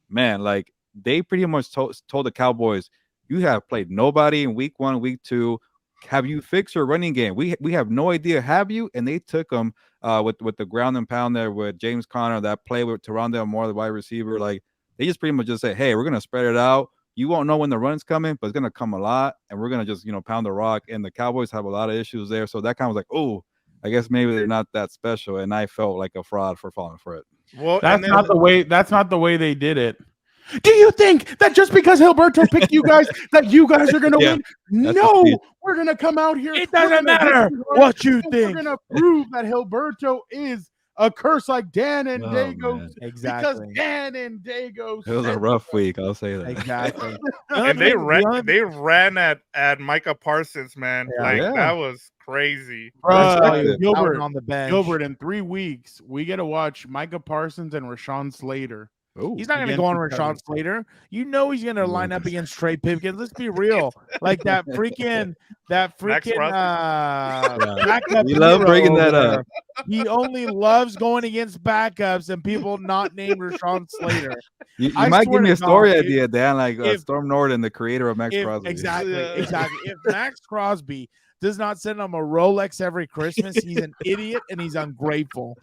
S2: man, like they pretty much told the Cowboys, you have played nobody in week 1, week 2. Have you fixed your running game? We have no idea. Have you? And they took them with the ground and pound there with James Conner, that play with Tyrande Moore, the wide receiver. Like they just pretty much just say, hey, we're going to spread it out. You won't know when the run's coming, but it's going to come a lot. And we're going to just, pound the rock. And the Cowboys have a lot of issues there. So that kind of was like, oh, I guess maybe they're not that special. And I felt like a fraud for falling for it.
S4: Well,
S1: That's not the way. That's not the way they did it. Do you think that just because Gilberto picked you guys, that you guys are going to win? No, we're going to come out here.
S3: It doesn't matter what you think.
S1: We're going to prove that Gilberto is a curse like Dan and Daygo.
S3: Exactly.
S1: Because Dan and Daygo.
S2: It was a rough week. I'll say that.
S3: Exactly.
S4: And they ran at Micah Parsons, man. That was crazy.
S3: Gilbert on the bench.
S1: Gilbert, in 3 weeks, we get to watch Micah Parsons and Rashawn Slater.
S2: Ooh.
S3: He's not going to go on Rashawn Slater. You know he's going to line up against Trey Pipkins. Let's be real. Like that freaking backup.
S2: We love bringing that up.
S3: He only loves going against backups and people not named Rashawn Slater.
S2: You might give me a story idea, Dan, like Storm Norton, the creator of Max Crosby.
S3: Exactly. If Max Crosby does not send him a Rolex every Christmas, he's an idiot and he's ungrateful.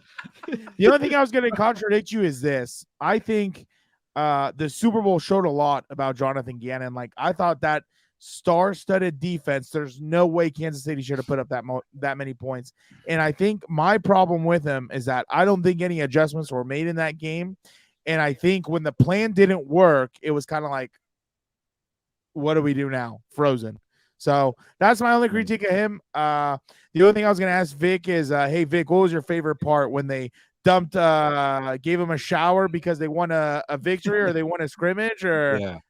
S3: The only thing I was going to contradict you is this. I think the Super Bowl showed a lot about Jonathan Gannon. Like, I thought that star-studded defense, there's no way Kansas City should have put up that many points. And I think my problem with him is that I don't think any adjustments were made in that game. And I think when the plan didn't work, it was kind of like, what do we do now? Frozen. So that's my only critique of him. The other thing I was going to ask Vic is, hey, Vic, what was your favorite part when they gave him a shower because they won a victory or they won a scrimmage or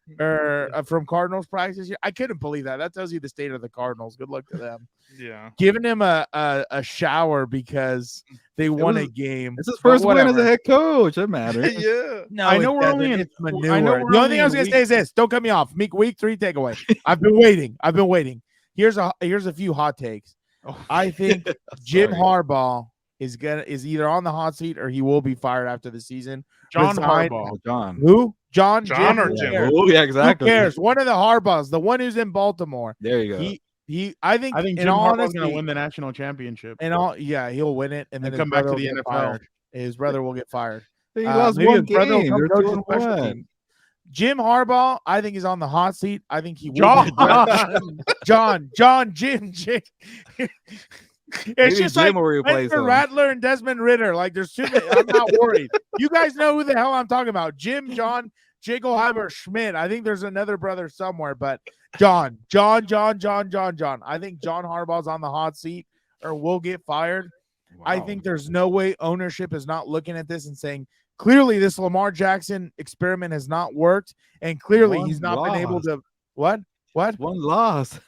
S3: from Cardinals practice? I couldn't believe that. That tells you the state of the Cardinals. Good luck to them.
S4: Yeah.
S3: Giving him a shower because they won a game.
S2: It's his first win as a head coach. It matters.
S4: Yeah.
S3: No,
S1: I know we're only in
S3: manure.
S1: I know
S3: The only thing I was going to say is this. Don't cut me off. Week 3 takeaway. I've been waiting. Here's a few hot takes. I think Jim Harbaugh is either on the hot seat or he will be fired after the season.
S1: John Harbaugh.
S2: John.
S3: Who? John
S4: or Jim?
S2: Oh, yeah, exactly.
S3: Who cares? One of the Harbaughs, the one who's in Baltimore.
S2: There you go.
S3: I think
S1: Jim Harbaugh's going to win the national championship.
S3: He'll win it and then
S1: come back to the NFL.
S3: Fired. His brother will get fired.
S2: He lost one game. They're 2-1.
S3: Jim Harbaugh, I think, is on the hot seat. I think he will. Jim. It's just like Spencer Rattler and Desmond Ritter. Like, there's too many. I'm not worried. You guys know who the hell I'm talking about. Jim, John, Jagelheimer, Schmidt. I think there's another brother somewhere, but John. I think John Harbaugh's on the hot seat or will get fired. Wow. I think there's no way ownership is not looking at this and saying, clearly this Lamar Jackson experiment has not worked, and clearly he's not been able to – what?
S2: One loss.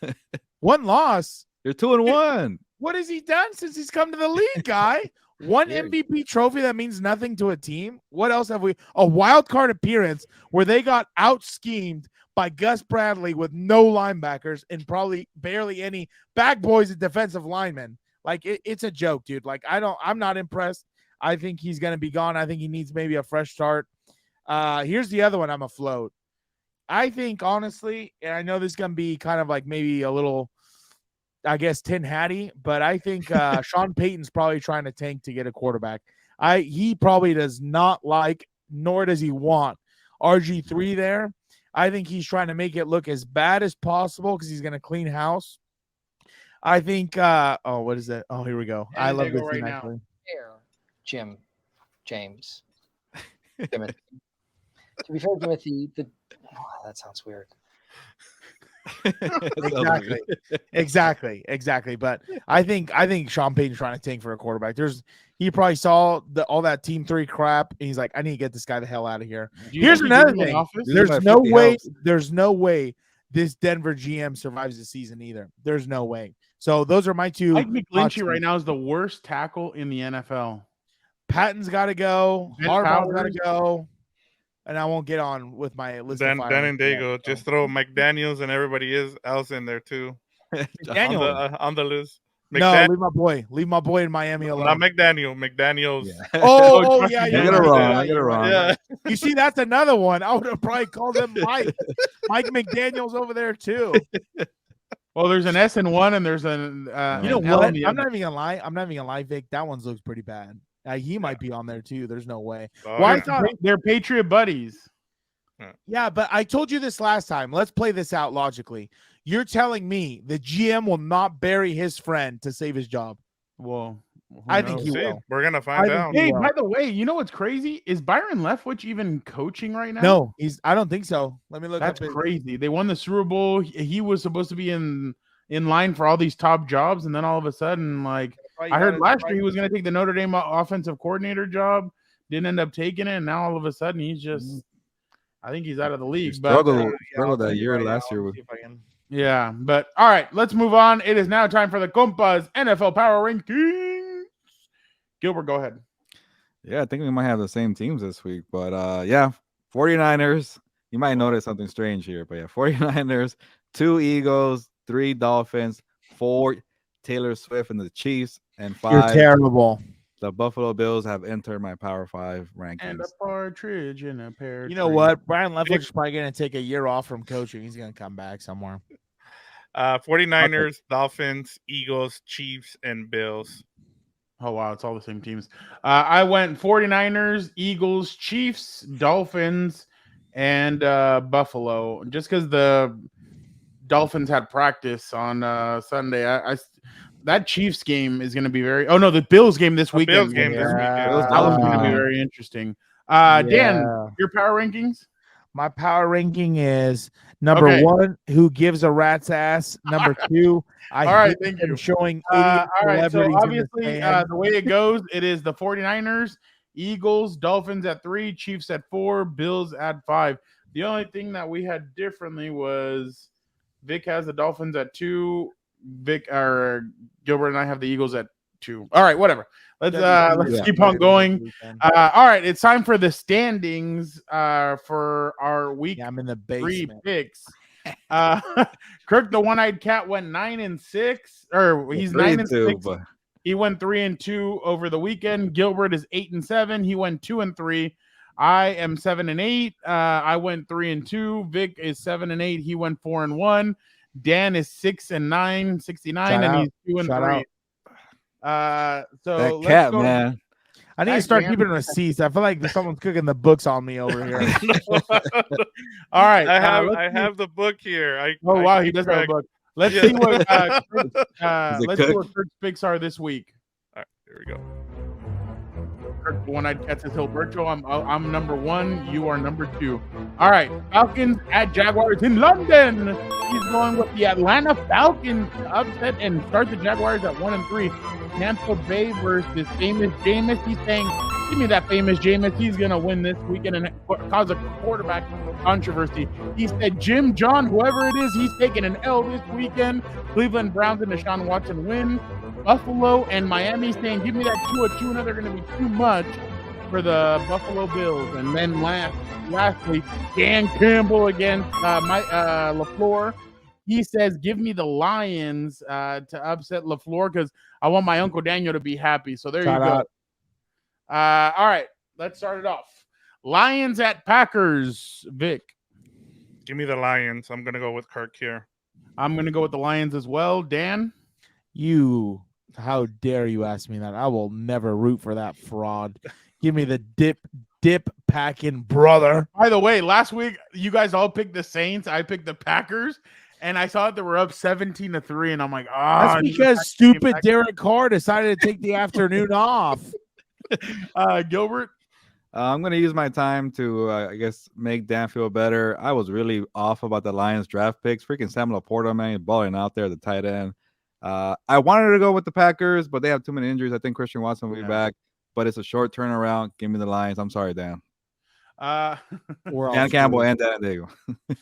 S3: One loss?
S2: You're 2-1.
S3: What has he done since he's come to the league, guy? One MVP trophy that means nothing to a team. What else have we? A wild card appearance where they got out-schemed by Gus Bradley with no linebackers and probably barely any back boys and defensive linemen. Like, it's a joke, dude. Like, I'm not impressed. I think he's going to be gone. I think he needs maybe a fresh start. Here's the other one I'm afloat. I think, honestly, and I know this is going to be kind of like maybe a little, I guess, tin hatty, but I think Sean Payton's probably trying to tank to get a quarterback. He probably does not like, nor does he want RG3 there. I think he's trying to make it look as bad as possible because he's going to clean house. I think, what is that? Oh, here we go. I love this right now.
S5: James. Timothy. To be fair, Timothy, that sounds weird.
S3: Exactly. But I think Sean Payton's trying to tank for a quarterback. He probably saw all that Team 3 crap, and he's like, I need to get this guy the hell out of here. Here's another thing. There's no way this Denver GM survives the season either. There's no way. So those are my two.
S1: Mike McGlinchey right now is the worst tackle in the NFL.
S3: Patton's got to go.
S1: Ben
S3: Harbaugh's got to
S1: Powers.
S3: go. And I won't get on with my list.
S4: Then
S3: of fire
S4: and Daygo. Just throw McDaniels and everybody else in there too
S3: Daniel.
S4: on the list.
S3: No, leave my boy in Miami alone.
S4: Not McDaniels.
S2: Yeah.
S3: Oh, yeah,
S2: I get it wrong. I get it wrong.
S4: Yeah.
S3: You see, that's another one. I would have probably called him Mike. Mike McDaniel's over there too.
S1: Well, there's an S in one, and there's an
S3: You know
S1: an L
S3: what?
S1: in the
S3: I'm
S1: other.
S3: not even gonna lie, Vic. That one looks pretty bad. He might be on there too. There's no way.
S4: Oh,
S3: Why
S4: yeah.
S3: thought?
S1: They're Patriot buddies.
S3: Yeah, but I told you this last time. Let's play this out logically. You're telling me the GM will not bury his friend to save his job?
S1: Well, who
S3: I think
S1: knows?
S3: he
S4: See,
S3: will.
S4: we're gonna find
S3: I
S4: out.
S3: think-
S1: Hey,
S3: Well.
S1: by the way, you know what's crazy? Is Byron Leftwich even coaching right now?
S3: No, I don't think so. Let me look
S1: That's
S3: up his-
S1: crazy. They won the Super Bowl. He was supposed to be in line for all these top jobs, and then all of a sudden, like I heard last year, he was going to take the Notre Dame offensive coordinator job. Didn't end up taking it, and now all of a sudden he's just. I think he's out of the league. But
S2: Struggled that year last year with.
S1: yeah, but all right, let's move on. It is now time for the Compas NFL Power Rankings. Gilbert, go ahead.
S2: Yeah, I think we might have the same teams this week. But yeah, 49ers. You might notice something strange here. But yeah, 49ers, 2 Eagles, 3 Dolphins, 4 Taylor Swift and the Chiefs, and 5
S3: You're terrible.
S2: the Buffalo Bills have entered my Power 5 rankings.
S1: And a partridge in a pear
S3: You know
S1: tree.
S3: what? Brian Leftwich is probably going to take a year off from coaching. He's going to come back somewhere.
S4: 49ers, Dolphins, Eagles, Chiefs, and Bills.
S1: Oh, wow. It's all the same teams. I went 49ers, Eagles, Chiefs, Dolphins, and Buffalo. Just because the Dolphins had practice on Sunday. That Chiefs game is going to be very. Oh no, the Bills game this weekend.
S4: Bills game this weekend.
S1: That was going to be very interesting. Dan, your power rankings?
S3: My power ranking is number
S1: Okay.
S3: 1, who gives a rat's ass. Number 2, I
S1: All right,
S3: hate
S1: thank
S3: them
S1: you.
S3: showing
S1: All
S3: idiot
S1: right, so
S3: celebrities in the
S1: obviously
S3: stands.
S1: the way it goes, it is the 49ers, Eagles, Dolphins at 3, Chiefs at 4, Bills at 5. The only thing that we had differently was Vic has the Dolphins at 2, Gilbert and I have the Eagles at 2. All right, whatever. Let's keep on going. All right, it's time for the standings for our week
S3: I'm in the
S1: 3
S3: basement.
S1: picks. Kirk, the one-eyed cat, went 9-6, or he's 9-6.
S2: But
S1: He went 3-2 over the weekend. Gilbert is 8-7. He went 2-3. I am 7-8. I went 3-2. Vic is 7-8. He went 4-1. Dan is 6-9, 69, and he's 2-3. So
S2: that
S1: let's
S2: cat,
S1: go.
S2: man.
S3: I need to start keeping receipts. I feel like someone's cooking the books on me over here.
S1: All right.
S4: I have the book here.
S1: Oh wow, he does have a book. Let's see what let's see
S2: Cook?
S1: what Kirk's picks are this week.
S4: All right, here we go.
S1: Kirk, the one-eyed cat says Hilberto. I'm number 1. You are number 2. All right, Falcons at Jaguars in London. He's going with the Atlanta Falcons to upset and start the Jaguars at 1-3. Tampa Bay versus famous Jameis. He's saying, "Give me that famous Jameis. He's gonna win this weekend and cause a quarterback controversy." He said, "Jim, John, whoever it is, he's taking an L this weekend." Cleveland Browns and Deshaun Watson win. Buffalo and Miami saying, "Give me that 2-2, and they're going to be too much for the Buffalo Bills." And then lastly, Dan Campbell against LaFleur. He says, "Give me the Lions to upset LaFleur because I want my Uncle Daniel to be happy." So there
S3: Shout
S1: you go.
S3: out.
S1: All right, let's start it off. Lions at Packers. Vic.
S4: Give me the Lions. I'm gonna go with Kirk here.
S1: I'm going to go with the Lions as well. Dan?
S3: How dare you ask me that? I will never root for that fraud. Give me the dip packing brother.
S1: By the way, last week you guys all picked the Saints. I picked the Packers, and I saw that they were up 17-3, and I'm like,
S3: That's because stupid Derek Carr decided to take the afternoon off.
S1: Gilbert.
S2: I'm going to use my time to, I guess, make Dan feel better. I was really off about the Lions draft picks. Freaking Sam Laporta, man, he's balling out there, the tight end. I wanted to go with the Packers, but they have too many injuries. I think Christian Watson will be back, but it's a short turnaround. Give me the Lions. I'm sorry, Dan.
S3: We're all
S2: Dan Campbell
S3: screwed.
S2: and Dan Daigle.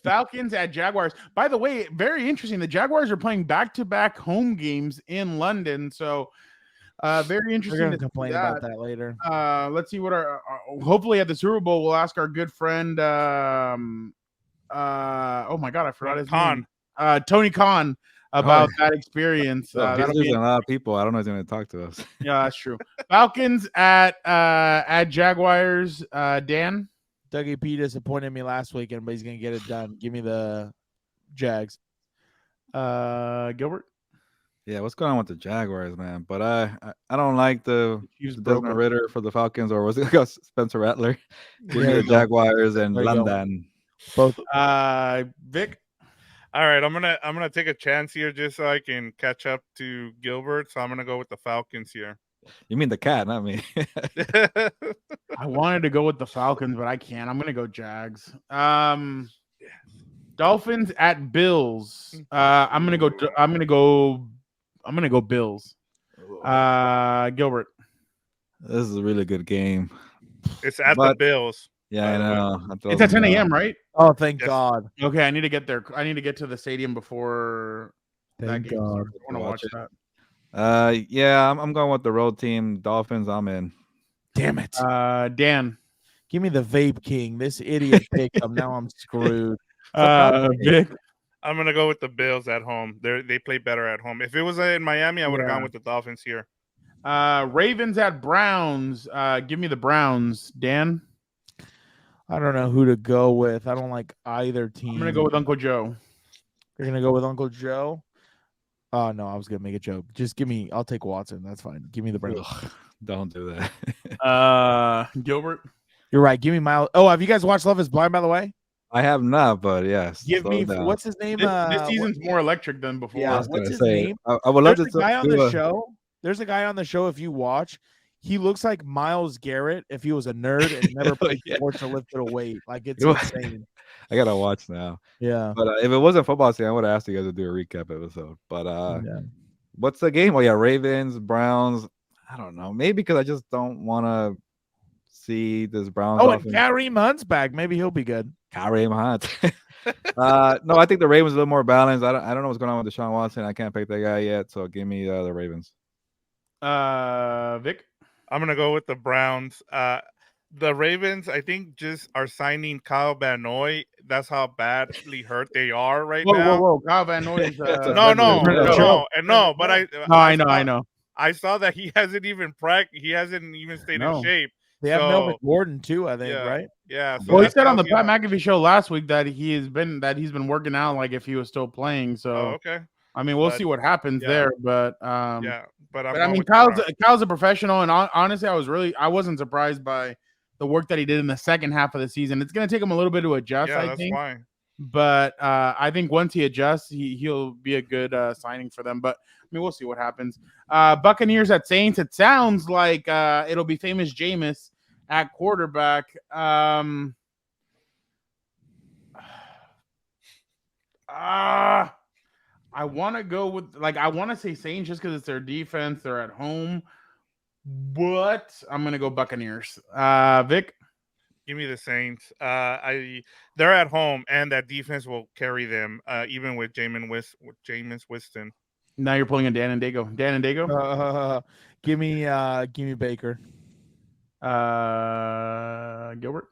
S1: Falcons at Jaguars. By the way, very interesting. The Jaguars are playing back-to-back home games in London, so very
S3: We're
S1: interesting
S3: gonna
S1: to see
S3: complain about that later.
S1: Let's see what our hopefully at the Super Bowl we'll ask our good friend oh my god, I forgot his name. Tony Khan about that experience.
S2: He's
S1: That'll be
S2: losing a lot of people. I don't know if he's going to talk to us.
S1: yeah, that's true. Falcons at Jaguars. Dan.
S3: Dougie P disappointed me last weekend, but he's gonna get it done. Give me the Jags.
S1: Gilbert.
S2: Yeah, what's going on with the Jaguars, man? But I don't like the Desmond Ritter for the Falcons, or was it Spencer Rattler? Give me the Jaguars and London.
S3: Both.
S1: Vic.
S4: All right, I'm gonna take a chance here just so I can catch up to Gilbert. So I'm gonna go with the Falcons here.
S2: You mean the cat, not me.
S1: I wanted to go with the Falcons, but I can't. I'm gonna go Jags. Dolphins at Bills. I'm gonna go Bills. Gilbert.
S2: This is a really good game.
S4: It's at the Bills.
S2: Yeah, I know.
S1: It's at 10 a.m., right?
S3: Oh, thank God.
S1: Okay, I need to get there. I need to get to the stadium before that
S3: Thank
S1: game
S3: God.
S1: starts. I want to watch that.
S2: Yeah, I'm going with the road team. Dolphins, I'm in.
S3: Damn it.
S1: Dan.
S3: Give me the Vape King. This idiot picked him. Now I'm screwed.
S1: Vic.
S4: I'm gonna go with the Bills at home. They play better at home. If it was in Miami, I would have gone with the Dolphins here.
S1: Ravens at Browns. Give me the Browns. Dan.
S3: I don't know who to go with. I don't like either team.
S1: I'm gonna go with Uncle Joe.
S3: You're gonna go with Uncle Joe? Oh no, I was gonna make a joke. Just give me. I'll take Watson. That's fine. Give me the Browns.
S2: Don't do that.
S1: Gilbert.
S3: You're right. Give me Miles. Oh, have you guys watched Love Is Blind? By the way,
S2: I have not, but yes.
S3: give me. What's his name?
S1: This season's more electric than before.
S3: Yeah,
S2: what's
S3: his name?
S2: I would love
S3: There's
S2: to
S3: a guy on the show. There's a guy on the show. If you watch, he looks like Myles Garrett if he was a nerd and never played sports or lifted a weight. Like it's insane.
S2: I gotta watch now.
S3: Yeah.
S2: But if it wasn't football season, I would have asked you guys to do a recap episode. But what's the game? Oh yeah, Ravens, Browns. I don't know. Maybe because I just don't want to see this Browns.
S3: Oh, and Kareem Hunt's back. Maybe he'll be good.
S2: Kareem Hunt. No, I think the Ravens are a little more balanced. I don't know what's going on with Deshaun Watson. I can't pick that guy yet. So give me the Ravens.
S1: Vic.
S4: I'm gonna go with the Browns. The Ravens, I think, just are signing Kyle Van Noy. That's how badly hurt they are right now.
S1: Whoa! Kyle Van Noy is
S4: no. But
S1: I know.
S4: I saw that he hasn't even practiced. He hasn't even stayed in shape.
S3: They have Melvin Gordon too, I think, right?
S4: Yeah.
S1: So he said on the Pat McAfee show last week that he's been working out like if he was still playing. So
S4: okay.
S1: I mean, we'll see what happens there, but
S4: but
S1: I mean, Kyle's a professional, and honestly, I wasn't surprised by the work that he did in the second half of the season. It's going to take him a little bit to adjust, I think.
S4: Why.
S1: But I think once he adjusts, he'll be a good signing for them. But I mean, we'll see what happens. Buccaneers at Saints. It sounds like it'll be famous Jameis at quarterback. I want to go with I want to say Saints just because it's their defense. They're at home, but I'm gonna go Buccaneers. Vic.
S4: Give me the Saints. They're at home, and that defense will carry them, even with Jameis Winston.
S1: Now you're pulling a Dan and Daygo. Dan and Daygo.
S3: Give me Baker.
S1: Gilbert.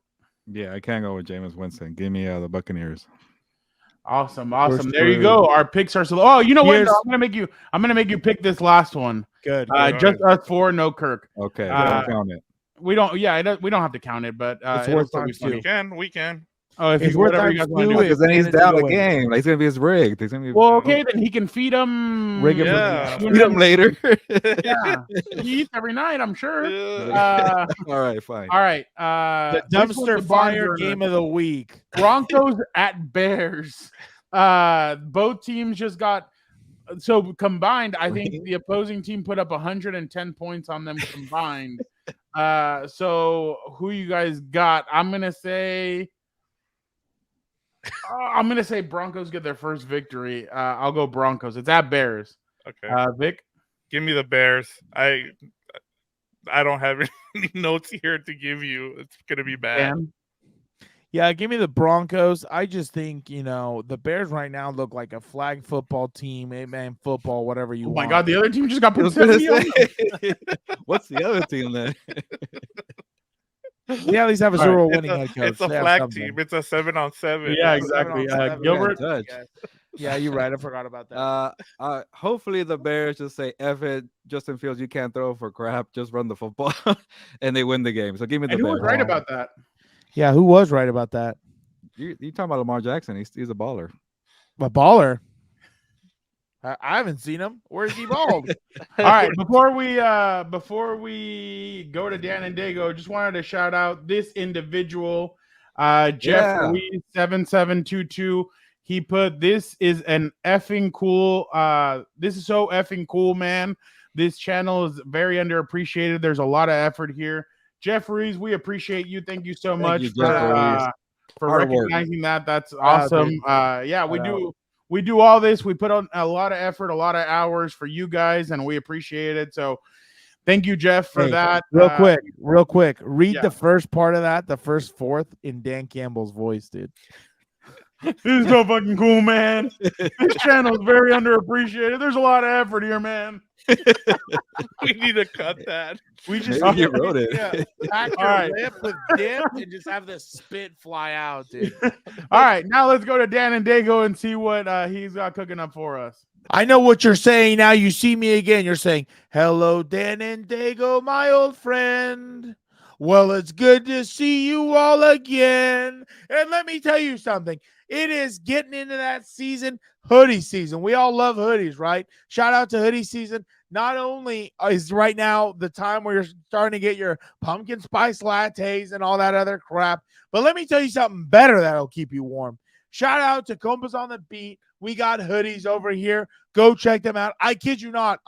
S2: Yeah, I can't go with Jameis Winston. Give me the Buccaneers.
S1: Awesome. There you go. Our picks are so. Oh, you know what? I'm gonna make you pick this last one.
S3: Good.
S1: Just us four, no Kirk.
S2: Okay. Don't count it.
S1: We don't. Yeah, we don't have to count it, but
S3: it's worth time
S4: too. We can.
S1: Oh, if he's whatever you guys want to do,
S2: because then he's down the game. He's gonna be his rigged. He's gonna be
S1: okay. Then he can feed him.
S2: Feed him later.
S1: Yeah, he eats every night. I'm sure.
S2: All right, fine.
S1: All right.
S3: The dumpster fire game of the week:
S1: Broncos at Bears. Both teams just got. So combined, I think the opposing team put up 110 points on them combined. So who you guys got? I'm gonna say Broncos get their first victory. I'll go Broncos. It's at Bears.
S4: Okay.
S1: Vic,
S4: give me the Bears. I don't have any notes here to give you. It's gonna be bad.
S3: Yeah, give me the Broncos. I just think, the Bears right now look like a flag football team, 8-man football, whatever you
S1: Oh
S3: want.
S1: my God, the other team just got
S2: I
S1: put
S2: was gonna
S1: 70 on them.
S2: say, what's the other team then?
S3: They at least have a
S1: All
S3: Super
S1: right.
S3: Bowl winning head coach.
S4: It's a
S3: They have
S4: flag
S3: something.
S4: team. It's a 7-on-7.
S1: Yeah,
S3: It's a 7
S1: exactly.
S3: on 7.
S1: Gilbert.
S2: Judge.
S3: Yeah, you're right. I forgot about that.
S2: Hopefully the Bears just say, "F it, Justin Fields, you can't throw for crap. Just run the football," and they win the game. So give me the
S1: And who
S2: Bears.
S1: was right about that?
S3: Yeah, who was right about that?
S2: You talking about Lamar Jackson? He's a baller.
S3: A baller. I haven't seen him. Where's he bald?
S1: All right, before we go to Dan and Daygo, just wanted to shout out this individual, Jeff
S2: Yeah.
S1: Ruiz 7722. He put, "This is an effing cool. This is so effing cool, man. This channel is very underappreciated. There's a lot of effort here." Jeff Ruiz, we appreciate you. Thank you so much
S2: you, Jeff Ruiz.
S1: for
S2: Hard work.
S1: recognizing that. That's awesome.
S3: dude.
S1: Yeah, we do all this. We put on a lot of effort, a lot of hours for you guys, and we appreciate it. So thank you, Jeff, for
S3: Hey,
S1: that.
S3: Real quick. Read
S1: yeah.
S3: the first part of that, the first fourth in Dan Campbell's voice, dude.
S1: This is so fucking cool, man. This channel is very underappreciated. There's a lot of effort here, man.
S4: We need to cut that.
S3: We just
S2: Maybe he wrote it.
S3: pack
S1: All
S3: your
S1: right.
S3: lip with dip and just have the spit fly out, dude.
S1: All right, now let's go to Dan and Daygo and see what he's got cooking up for us.
S3: I know what you're saying now. You see me again. You're saying, "Hello, Dan and Daygo, my old friend. Well, it's good to see you all again." And let me tell you something. It is getting into that season, hoodie season. We all love hoodies, right? Shout out to hoodie season. Not only is right now the time where you're starting to get your pumpkin spice lattes and all that other crap, but let me tell you something better that'll keep you warm. Shout out to Compas on the Beat. We got hoodies over here. Go check them out. I kid you not.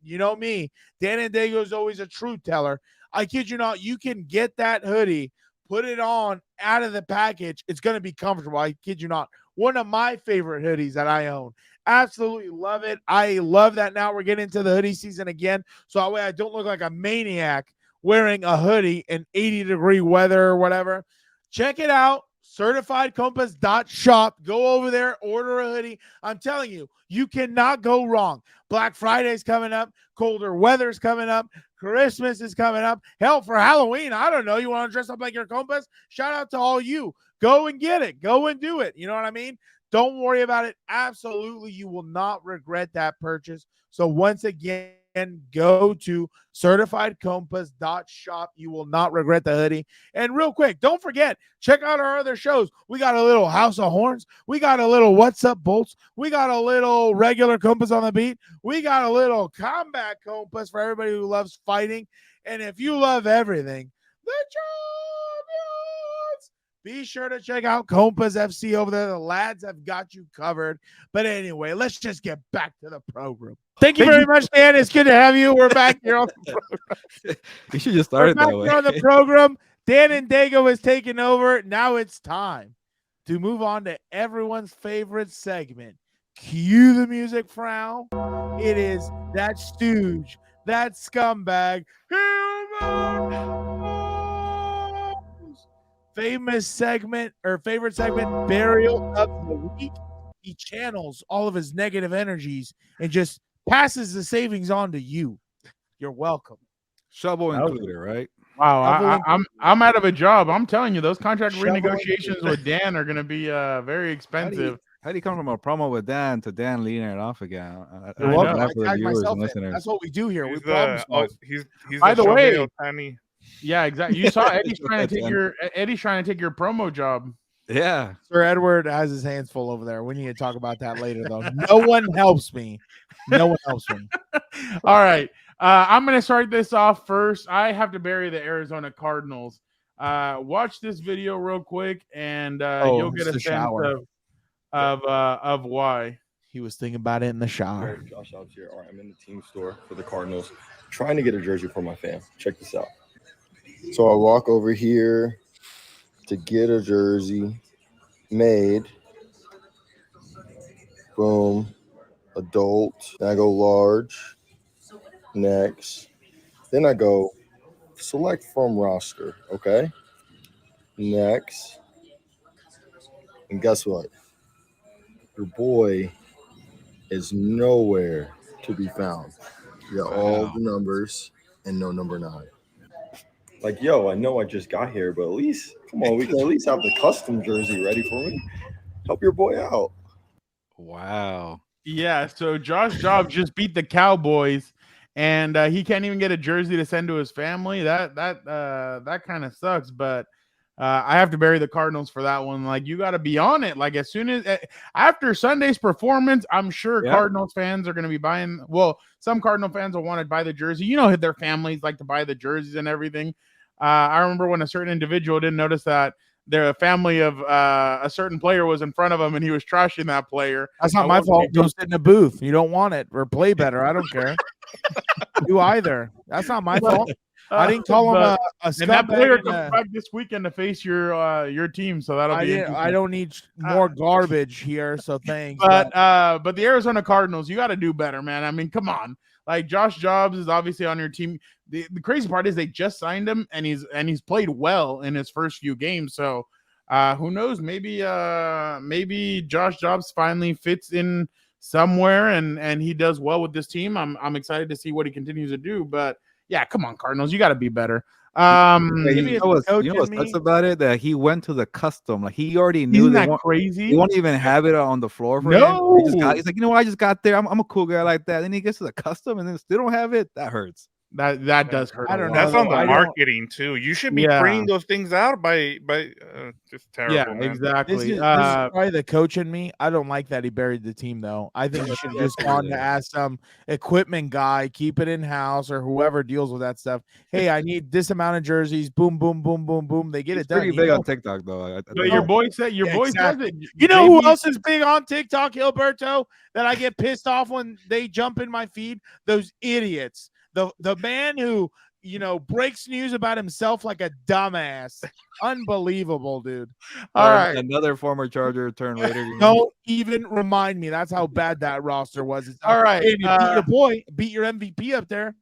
S3: You know me. Dan and Daygo is always a truth teller. I kid you not. You can get that hoodie, put it on out of the package. It's going to be comfortable. I kid you not. One of my favorite hoodies that I own. Absolutely love it. I love that now we're getting into the hoodie season again. So that way I don't look like a maniac wearing a hoodie in 80-degree weather or whatever. Check it out. CertifiedCompas.shop. Go over there, order a hoodie. I'm telling you, you cannot go wrong. Black Friday's coming up. Colder weather's coming up. Christmas is coming up. Hell, for Halloween, I don't know. You want to dress up like your Compas? Shout out to all you. Go and get it. Go and do it. You know what I mean? Don't worry about it. Absolutely, you will not regret that purchase. So once again, go to CertifiedCompas.shop. You will not regret the hoodie. And real quick, don't forget, check out our other shows. We got a little House of Horns. We got a little What's Up Bolts. We got a little regular Compas on the Beat. We got a little combat Compas for everybody who loves fighting. And if you love everything, the champions, be sure to check out Compas FC over there. The lads have got you covered. But anyway, let's just get back to the program. Thank you very much, Dan. It's good to have you. We're back here on the program.
S2: You should just start it that way.
S3: On the program. Dan and Daygo has taken over. Now it's time to move on to everyone's favorite segment. Cue the music, Frau. It is that stooge, that scumbag, famous segment or favorite segment, Burial of the Week. He channels all of his negative energies and just passes the savings on to you. You're welcome.
S2: Shovel included, right?
S1: Wow, I'm out of a job. I'm telling you, those contract
S3: Shovel
S1: renegotiations with Dan are going to be very expensive.
S2: How do you come from a promo with Dan to Dan leading it off again?
S1: You're welcome.
S2: That's for the viewers and listeners.
S3: That's what we do here.
S4: He's
S3: We problem solve.
S4: he's
S1: By the way,
S4: Shohei Ohtani.
S1: Yeah, exactly. You saw Eddie's trying to take your promo job.
S2: Yeah.
S3: Sir Edward has his hands full over there. We need to talk about that later, though. No one helps me. No one helps me.
S1: All right. I'm going to start this off first. I have to bury the Arizona Cardinals. Watch this video real quick, and you'll get a sense of why.
S3: He was thinking about it in the shower.
S6: Josh Alves here. All right, I'm in the team store for the Cardinals, trying to get a jersey for my fam. Check this out. So I walk over here to get a jersey made. Boom. Adult. Then I go large. Next. Then I go select from roster. Okay. Next. And guess what? Your boy is nowhere to be found. You got all
S2: Wow.
S6: the numbers and no number 9. Like, yo, I know I just got here, but at least, come on, we can at least have the custom jersey ready for me. Help your boy out.
S2: Wow.
S1: Yeah, so Josh Jobs just beat the Cowboys, and he can't even get a jersey to send to his family. That kind of sucks. But I have to bury the Cardinals for that one. Like, you got to be on it. Like, as soon as after Sunday's performance, I'm sure
S2: Yeah.
S1: Cardinals fans are going to be buying. Well, some Cardinal fans will want to buy the jersey. You know, their families like to buy the jerseys and everything. I remember when a certain individual didn't notice that their family of a certain player was in front of him and he was trashing that player.
S3: That's not
S1: I
S3: my
S1: won't
S3: fault.
S1: name-
S3: Go sit in a booth. You don't want it or play better. I don't care. You either. That's not my fault. I didn't call him
S1: But-
S3: a
S1: and that
S3: scumbag.
S1: player
S3: and
S1: comes
S3: a-
S1: back this weekend to face your team, so that'll be interesting.
S3: I don't need more garbage here, so thanks.
S1: But the Arizona Cardinals, you got to do better, man. I mean, come on. Like, Josh Jobs is obviously on your team. The crazy part is they just signed him, and he's played well in his first few games. So who knows? Maybe Josh Jobs finally fits in somewhere, and he does well with this team. I'm excited to see what he continues to do. But yeah, come on, Cardinals, you got to be better.
S2: Yeah,
S3: Maybe
S2: you
S3: it's
S2: know what's,
S3: the
S2: you know
S3: coach
S2: what's
S3: in
S2: nuts
S3: me.
S2: about it? That he went to the custom. Like, he already knew
S1: Isn't
S2: they
S1: that
S2: won't,
S1: crazy?
S2: he won't even have it on the floor for
S1: No.
S2: him. He's like, you know what? I just got there. I'm a cool guy like that. Then he gets to the custom and then still don't have it. That hurts.
S1: That does hurt.
S3: I
S1: a
S3: don't
S1: lot.
S3: know.
S4: That's on the
S3: I don't-
S4: marketing too. You should be
S1: Yeah.
S4: printing those things out by just terrible,
S1: Yeah,
S4: man.
S3: This
S1: exactly.
S3: is probably the coach in me. I don't like that he buried the team, though. I think he should have just gone to ask some equipment guy, keep it in house, or whoever deals with that stuff. Hey, I need this amount of jerseys. Boom, boom, boom, boom, boom. They get
S2: He's
S3: it done.
S2: pretty
S3: You
S2: big
S3: know?
S2: on TikTok though. I
S1: No,
S2: think
S1: your
S2: he-
S1: boy said
S3: Yeah,
S1: says
S3: exactly.
S1: it.
S3: You know who
S1: JB
S3: else is big on TikTok, Gilberto? That I get pissed off when they jump in my feed? Those idiots. The man who, breaks news about himself like a dumbass. Unbelievable, dude.
S1: All
S2: or
S1: right.
S2: another former Charger turned Raider.
S3: Don't even remind me. That's how bad that roster was. It's
S1: All right,
S3: Hey, you beat your boy, beat your MVP up there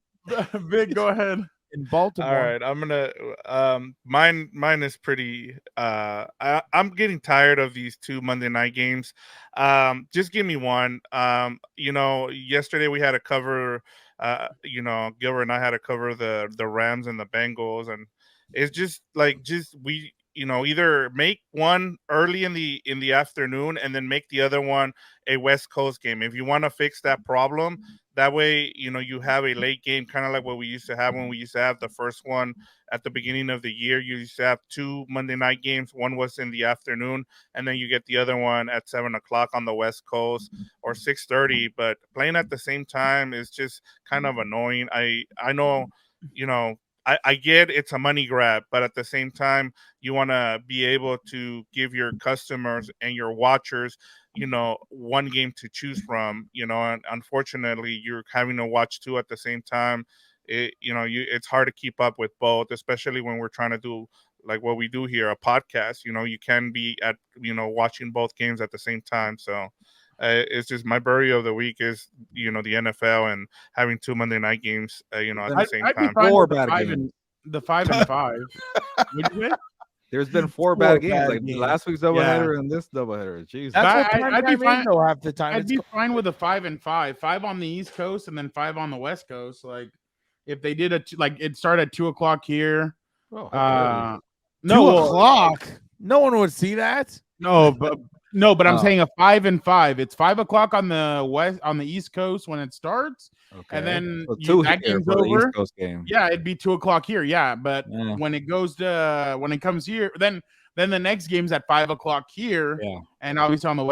S1: Vic, go ahead.
S3: in Baltimore.
S4: All right, I'm gonna mine is pretty I'm getting tired of these 2 Monday night games. Just give me one. Yesterday we had to cover Gilbert and I had to cover the Rams and the Bengals, and it's just we either make one early in the afternoon and then make the other one a West Coast game if you want to fix that problem. That way, you have a late game, kind of like what we used to have when we used to have the first one at the beginning of the year. You used to have 2 Monday night games. One was in the afternoon, and then you get the other one at 7:00 on the West Coast or 6:30. But playing at the same time is just kind of annoying. I know, I get it's a money grab, but at the same time, you want to be able to give your customers and your watchers one game to choose from, and unfortunately you're having to watch 2 at the same time. It's hard to keep up with both, especially when we're trying to do like what we do here, a podcast. You can be at watching both games at the same time. So it's just my bury of the week is the NFL and having 2 Monday night games at the same
S1: I'd be
S4: time.
S1: fine
S2: Four
S1: with
S2: bad
S1: the 5 and 5. What'd you say?
S2: There's been 4 bad games, like last week's doubleheader and this doubleheader. Jeez.
S3: That's
S1: But
S3: what
S1: I'd be
S3: time
S1: fine-
S3: is, though, half the time.
S1: I'd
S3: It's
S1: be fine with a 5 and 5. 5 on the East Coast and then 5 on the West Coast. Like, if they did it started at 2:00 here.
S2: Oh,
S1: No,
S3: 2:00. No one would see that.
S1: but I'm
S2: Oh.
S1: saying a 5 and 5. It's 5:00 on the East Coast when it starts,
S2: okay.
S1: and then
S2: So 2
S1: that
S2: here
S1: game's
S2: for the
S1: over.
S2: East Coast game.
S1: Yeah, it'd be 2:00 here. Yeah, but
S2: Yeah.
S1: when it comes here, then the next game's at 5:00 here.
S2: Yeah.
S1: And obviously on the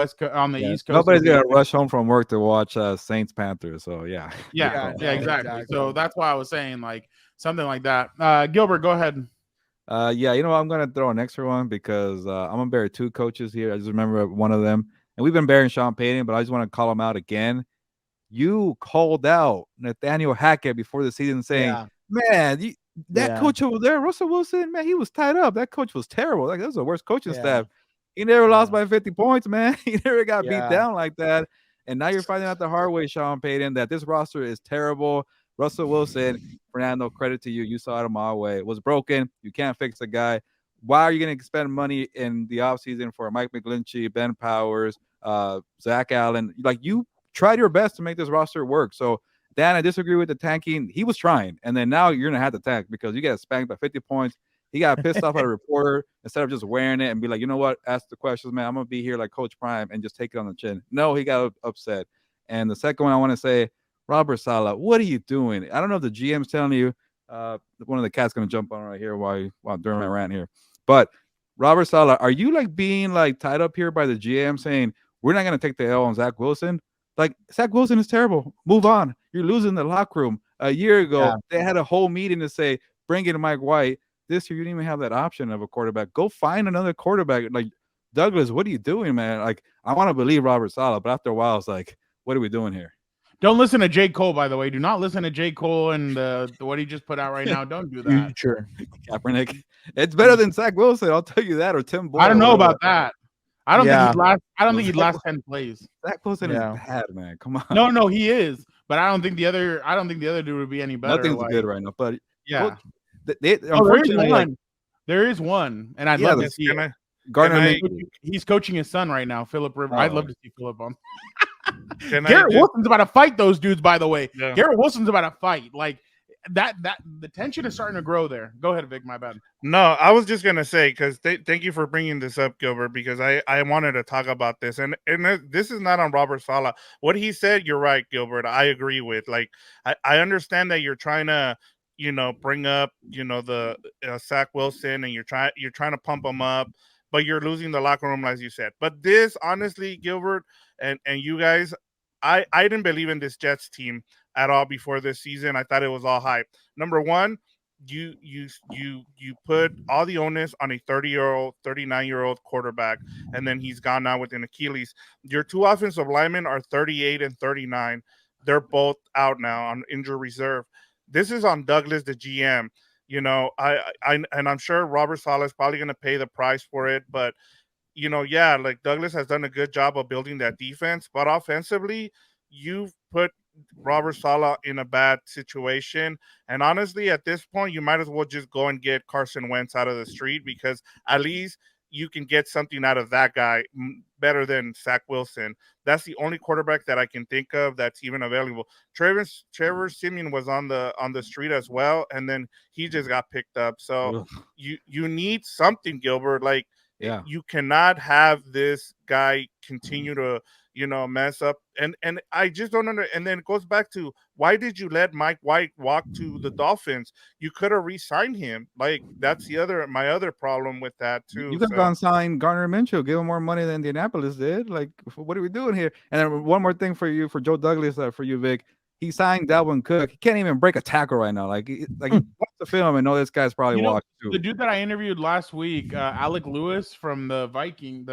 S2: Yeah.
S1: East Coast,
S2: Nobody's
S1: it'll
S2: gonna
S1: be-
S2: rush home from work to watch Saints Panthers. So yeah.
S1: Yeah,
S3: Yeah,
S1: exactly. So that's why I was saying like something like that. Gilbert, go ahead.
S2: I'm gonna throw an extra one because I'm gonna bury 2 coaches here. I just remember one of them, and we've been burying Sean Payton, but I just want to call him out again. You called out Nathaniel Hackett before the season, saying,
S3: Yeah.
S2: "Man, that
S3: Yeah.
S2: coach over there, Russell Wilson, man, he was tied up. That coach was terrible. Like, that was the worst coaching
S3: Yeah.
S2: staff. He never lost
S3: Yeah.
S2: by 50 points, man. He never got
S3: Yeah.
S2: beat down like that. And now you're finding out the hard way, Sean Payton, that this roster is terrible. Russell Wilson, Fernando, credit to you. You saw it a mile away. It was broken. You can't fix the guy. why are you going to spend money in the offseason for Mike McGlinchey, Ben Powers, Zach Allen? Like, you tried your best to make this roster work. So, Dan, I disagree with the tanking. He was trying, and then now you're going to have to tank because you get spanked by 50 points. He got pissed off at a reporter instead of just wearing it and be like, you know what, ask the questions, man. I'm going to be here like Coach Prime and just take it on the chin. No, he got upset. And the second one I want to say, Robert Saleh, what are you doing? I don't know if the GM's telling you. One of the cats going to jump on right here while during my rant here. But Robert Saleh, are you like being like tied up here by the GM saying, we're not going to take the L on Zach Wilson? Like, Zach Wilson is terrible. Move on. You're losing the locker room. A year ago, they had a whole meeting to say, bring in Mike White. This year, you didn't even have that option of a quarterback. Go find another quarterback. Like, Douglas, what are you doing, man? Like, I want to believe Robert Saleh, but after a while, it's like, what are we doing here?
S1: Don't listen to J. Cole, by the way. Do not listen to J. Cole and what he just put out right now. Don't do that.
S3: Future.
S2: Kaepernick. It's better than Zach Wilson, I'll tell you that, or Tim Boyle.
S1: I don't know about that. I don't
S3: Yeah.
S1: think he'd last. I don't think he'd last 10 plays.
S2: Zach Wilson
S3: Yeah.
S2: is bad, man. Come on.
S1: No, he is. But I don't think the other dude would be any better.
S2: Nothing's
S1: like,
S2: good right now. But
S1: yeah.
S2: unfortunately,
S1: there is one, and I'd
S2: Yeah,
S1: love
S2: the-
S1: to see it.
S2: Gardner
S4: Can I-
S2: Minshew.
S1: He's coaching his son right now, Philip Rivers. I'd
S2: Oh.
S1: love to see Philip on.
S4: Can I
S1: Garrett
S4: just-
S1: Wilson's about to fight those dudes, by the way.
S4: Yeah.
S1: Garrett Wilson's about to fight. Like that the tension is starting to grow there. Go ahead, Vic. My bad.
S4: No, I was just gonna say because thank you for bringing this up, Gilbert, because I wanted to talk about this, and this is not on Robert Saleh. What he said, you're right, Gilbert. I agree with. Like, I understand that you're trying to, bring up, the Zach Wilson, and you're trying to pump him up, but you're losing the locker room, as you said. But this, honestly, Gilbert and you guys, I didn't believe in this Jets team at all before this season. I thought it was all hype. Number one, you put all the onus on a 30-year-old, 39-year-old quarterback, and then he's gone now with an Achilles. Your two offensive linemen are 38 and 39. They're both out now on injury reserve. This is on Douglas, the GM. And I'm sure Robert Saleh is probably going to pay the price for it, but like Douglas has done a good job of building that defense, but offensively, you've put Robert Saleh in a bad situation. And honestly, at this point, you might as well just go and get Carson Wentz out of the street, because at least you can get something out of that guy better than Zach Wilson. That's the only quarterback that I can think of that's even available. Trevor Siemian was on the street as well, and then he just got picked up. So you need something, Gilbert. Like,
S2: Yeah.
S4: you cannot have this guy continue to mess up, and I just don't understand. And then it goes back to, why did you let Mike White walk to the Dolphins? You could have re-signed him. Like, that's my other problem with that too.
S2: You could have gone sign Gardner Minshew, give him more money than Indianapolis did. Like, what are we doing here? And then one more thing for you, for Joe Douglas, for you, Vic. He signed Dalvin Cook. He can't even break a tackle right now. Like watch the film and know this guy's probably walked too.
S1: The dude that I interviewed last week, Alec Lewis from the Viking,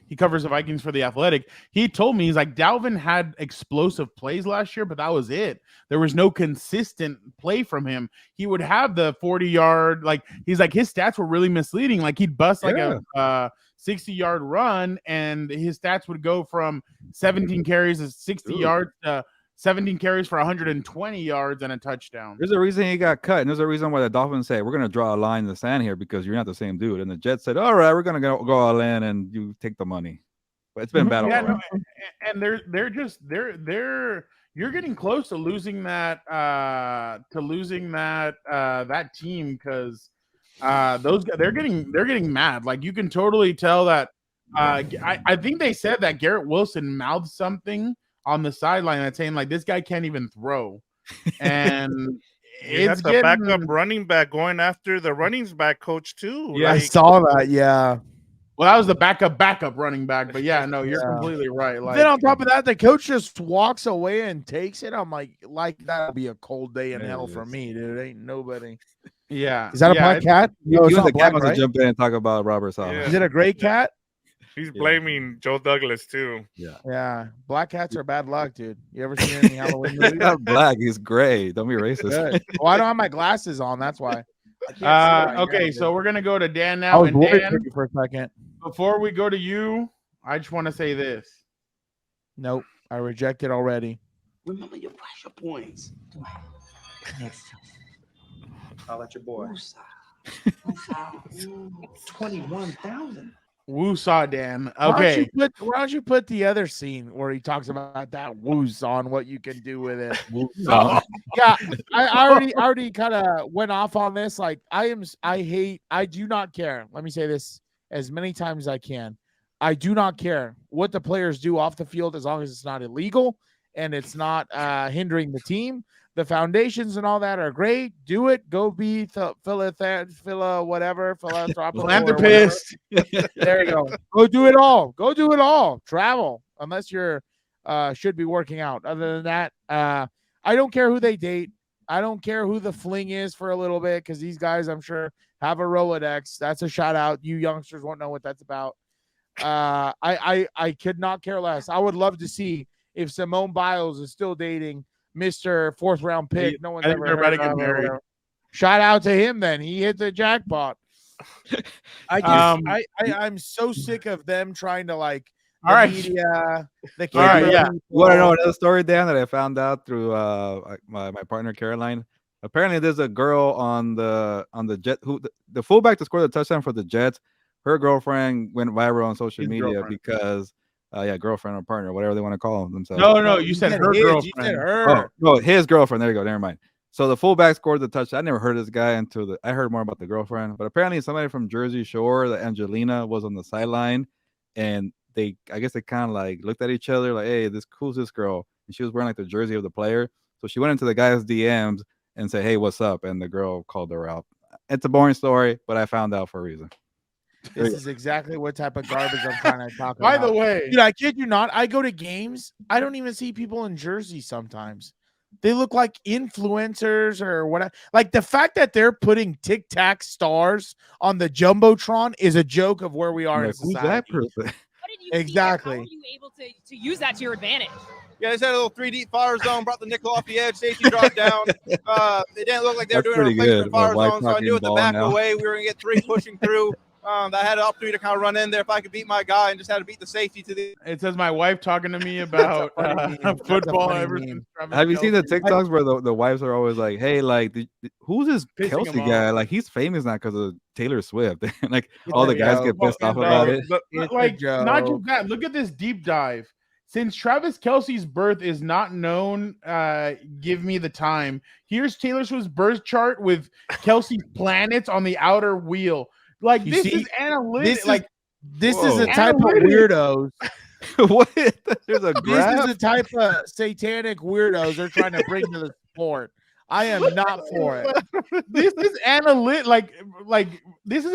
S1: he covers the Vikings for The Athletic. He told me, he's like, Dalvin had explosive plays last year, but that was it. There was no consistent play from him. He would have the 40-yard, like, he's like, his stats were really misleading. Like, he'd bust like a 60-yard run, and his stats would go from 17 carries to 60 yards to 17 carries for 120 yards and a touchdown.
S2: There's a reason he got cut, and there's a reason why the Dolphins say, we're going to draw a line in the sand here because you're not the same dude. And the Jets said, all right, we're going to go all in, and you take the money. But it's been bad all around.
S1: And you're getting close to losing that that team, because those guys, they're getting mad. Like, you can totally tell that. I think they said that Garrett Wilson mouthed something on the sideline that's saying, like, this guy can't even throw, and
S4: it's the backup running back going after the running back coach too.
S3: Yeah, I saw that. Yeah.
S1: Well, that was the backup running back, but yeah, no, you're completely right. Like,
S3: then on top of that, the coach just walks away and takes it. I'm like that'll be a cold day in hell for me, dude. Ain't nobody.
S1: Yeah.
S3: Is that a black cat? No,
S2: You and the
S3: black,
S2: cat wants
S3: right?
S2: to jump in and talk about Robert Saleh.
S4: Yeah.
S3: Is it a gray cat?
S4: He's blaming Joe Douglas too.
S3: Yeah. Black cats are bad luck, dude. You ever seen any Halloween movies?
S2: He's not black. He's gray. Don't be racist.
S3: Good. Well, I don't have my glasses on. That's why.
S1: Okay, so we're gonna go to Dan
S3: I
S1: now.
S3: was
S1: And
S3: worried
S1: Dan,
S3: for a second.
S1: before we go to you, I just want to say this.
S3: Nope. I rejected already.
S7: Remember your pressure points.
S8: I'll let your boy.
S7: $21,000.
S1: Woo saw Dan.
S3: Why
S1: Okay.
S3: don't you put the other scene where he talks about that woos on what you can do with it?
S2: Oh.
S3: Yeah, I already kind of went off on this. Like I do not care. Let me say this as many times as I can. I do not care what the players do off the field as long as it's not illegal and it's not hindering the team. The foundations and all that are great. Do it. Go be philanthropist. There you go. Go do it all. Go do it all. Travel unless you're should be working out. Other than that, I don't care who they date. I don't care who the fling is for a little bit because these guys, I'm sure, have a Rolodex. That's a shout out. You youngsters won't know what that's about. I could not care less. I would love to see if Simone Biles is still dating Mr. Fourth round pick. No one's ever
S1: about to
S3: heard
S1: get
S3: of
S1: married.
S3: Shout out to him then. He hit the jackpot. I'm so sick of them trying to like the
S1: All right.
S3: media, the
S1: All right,
S3: camera
S1: yeah.
S3: people.
S2: You want to know another story, Dan, that I found out through my partner Caroline? Apparently, there's a girl on the Jet who the fullback to score the touchdown for the Jets. Her girlfriend went viral on social
S1: His
S2: media
S1: girlfriend.
S2: because girlfriend or partner, whatever they want to call themselves.
S1: No, you said her
S3: his,
S1: girlfriend.
S3: You said her.
S2: Oh, no, his girlfriend. There you go. Never mind. So the fullback scored the touchdown. I never heard of this guy until I heard more about the girlfriend. But apparently, somebody from Jersey Shore, the Angelina, was on the sideline, and I guess they kind of like looked at each other like, "Hey, who's this girl?" And she was wearing like the jersey of the player. So she went into the guy's DMs and said, "Hey, what's up?" And the girl called her out. It's a boring story, but I found out for a reason.
S3: This is exactly what type of garbage I'm trying to talk
S1: By
S3: about.
S1: the way,
S3: Dude, I kid you not. I go to games. I don't even see people in jerseys sometimes. They look like influencers or whatever. Like the fact that they're putting Tic Tac stars on the Jumbotron is a joke of where we are in
S2: Like, who's
S3: society.
S2: that person?
S8: What did you
S3: Exactly.
S8: See? How are you able to use that to your advantage?
S9: Yeah, they had a little 3D fire zone, brought the nickel off the edge, safety dropped down. It didn't look like they were
S2: That's
S9: doing a
S2: pretty
S9: replacement
S2: good.
S9: fire
S2: White
S9: zone, so I
S2: talking
S9: knew with the
S2: ball
S9: back
S2: now.
S9: away, we were going to get three pushing through. I had an opportunity to kind of run in there if I could beat my guy and just had to beat the safety to the.
S1: it says my wife talking to me about
S3: funny meme. That's a
S1: football
S3: funny
S1: ever
S3: meme.
S1: since Travis
S2: Have you seen the
S1: Kelce.
S2: TikToks where the wives are always like, "Hey, like, who's this
S1: Pissing him
S2: Kelce
S1: off.
S2: guy? Like, he's famous now because of Taylor Swift." Like,
S3: It's
S2: all
S3: a
S2: the guys
S3: joke.
S2: get pissed off
S1: Fucking
S2: about
S1: dog.
S2: it.
S3: It's a
S1: Like, not
S3: joke.
S1: just that. Look at this deep dive. Since Travis Kelce's birth is not known, give me the time. Here's Taylor Swift's birth chart with Kelce's planets on the outer wheel. Like,
S3: You
S1: this
S3: see?
S1: is analytic.
S3: This is the
S2: Whoa.
S3: type of
S1: Analytics.
S3: weirdos.
S2: What? There's a
S3: This
S2: graph.
S3: is the type of satanic weirdos they're trying to bring to the sport. I am not for it.
S1: This is this is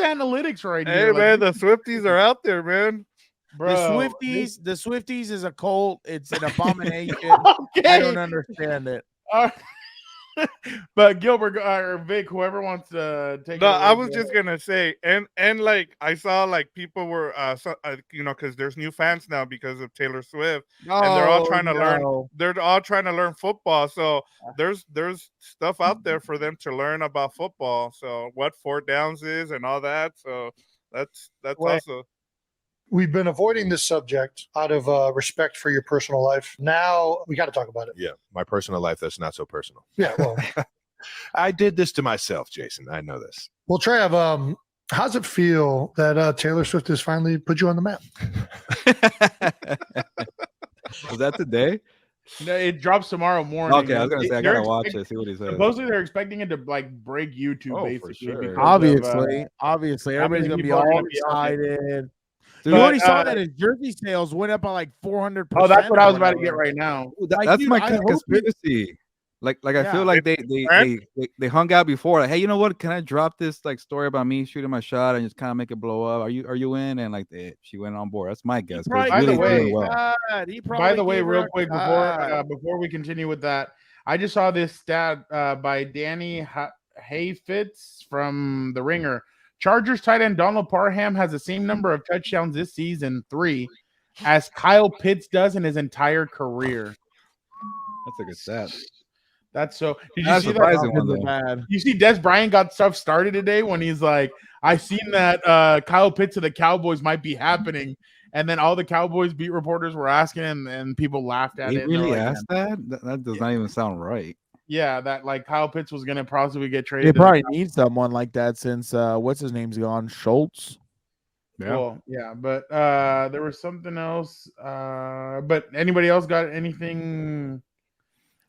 S1: analytics right
S4: Hey
S1: here.
S4: man, the Swifties are out there, man.
S1: Bro,
S3: The Swifties is a cult. It's an abomination. I
S1: okay.
S3: don't understand it.
S1: But Gilbert or Vic, whoever wants to take it
S4: No,
S1: away,
S4: I was
S1: go
S4: just
S1: ahead.
S4: gonna say, and like I saw like people were, because there's new fans now because of Taylor Swift, and they're all trying to learn. They're all trying to learn football. So there's stuff out there for them to learn about football. So what fourth downs is and all that. So that's
S3: Well,
S4: also.
S10: We've been avoiding this subject out of respect for your personal life. Now we got to talk about it.
S11: Yeah, my personal life, that's not so personal.
S10: Yeah, well,
S11: I did this to myself, Jason. I know this.
S10: well, Trav, how's it feel that Taylor Swift has finally put you on the map?
S2: Was that today?
S1: No, it drops tomorrow morning.
S2: Okay, I was gonna say I
S1: They're
S2: gotta watch
S1: expect-
S2: it. See what he says.
S1: Supposedly they're expecting it to like break YouTube
S2: Oh, for
S1: basically.
S2: sure.
S1: because
S3: Obviously,
S1: how many
S3: everybody's gonna be
S1: people are
S3: all
S1: gonna be on it?
S3: excited.
S2: Dude,
S3: You already
S1: But,
S3: saw that his jersey sales went up by like 400%.
S1: oh, that's what I was about to get right now.
S3: Like,
S2: that's
S3: dude,
S2: my
S3: I
S2: kind of
S3: hope you-
S2: conspiracy. Like I
S3: Yeah.
S2: feel like
S4: Right?
S2: they hung out before. Like, hey, you know what? Can I drop this like story about me shooting my shot and just kind of make it blow up? Are you in? And like she went on board. That's my guess. 'Cause it's
S1: By the
S2: really
S1: way-
S2: doing well.
S1: By the way, real quick before we continue with that, I just saw this stat by Danny Hayfitz from The Ringer. Chargers tight end Donald Parham has the same number of touchdowns this season, 3, as Kyle Pitts does in his entire career.
S2: That's a good stat.
S1: That's so. Did you
S2: That's
S1: see that?
S2: surprising one though.
S1: You see, Des Bryant got stuff started today when he's like, "I seen that Kyle Pitts of the Cowboys might be happening," and then all the Cowboys beat reporters were asking him, and people laughed at
S2: He
S1: it. and they're
S2: really
S1: like,
S2: asked that? That does not even sound right.
S1: Yeah, that like Kyle Pitts was gonna possibly get
S3: They
S1: traded.
S3: probably need someone like that since what's his name's gone, Schultz.
S2: Yeah.
S1: Well, yeah, but there was something else. But anybody else got anything?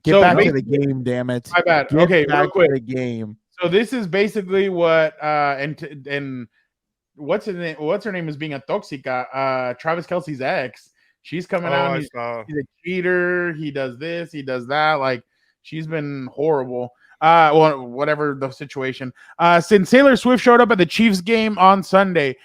S3: Get
S1: So
S3: back to the
S1: basically-
S3: game, damn it.
S1: My bad.
S3: Get
S1: Okay,
S3: back
S1: real quick.
S3: to the game.
S1: So this is basically what and what's his name? What's her name is being a toxica. Travis Kelce's ex. She's coming out.
S4: I
S1: And
S4: saw.
S1: he's a cheater. He does this. He does that. Like she's been horrible. Well, whatever the situation. Since Taylor Swift showed up at the Chiefs game on Sunday,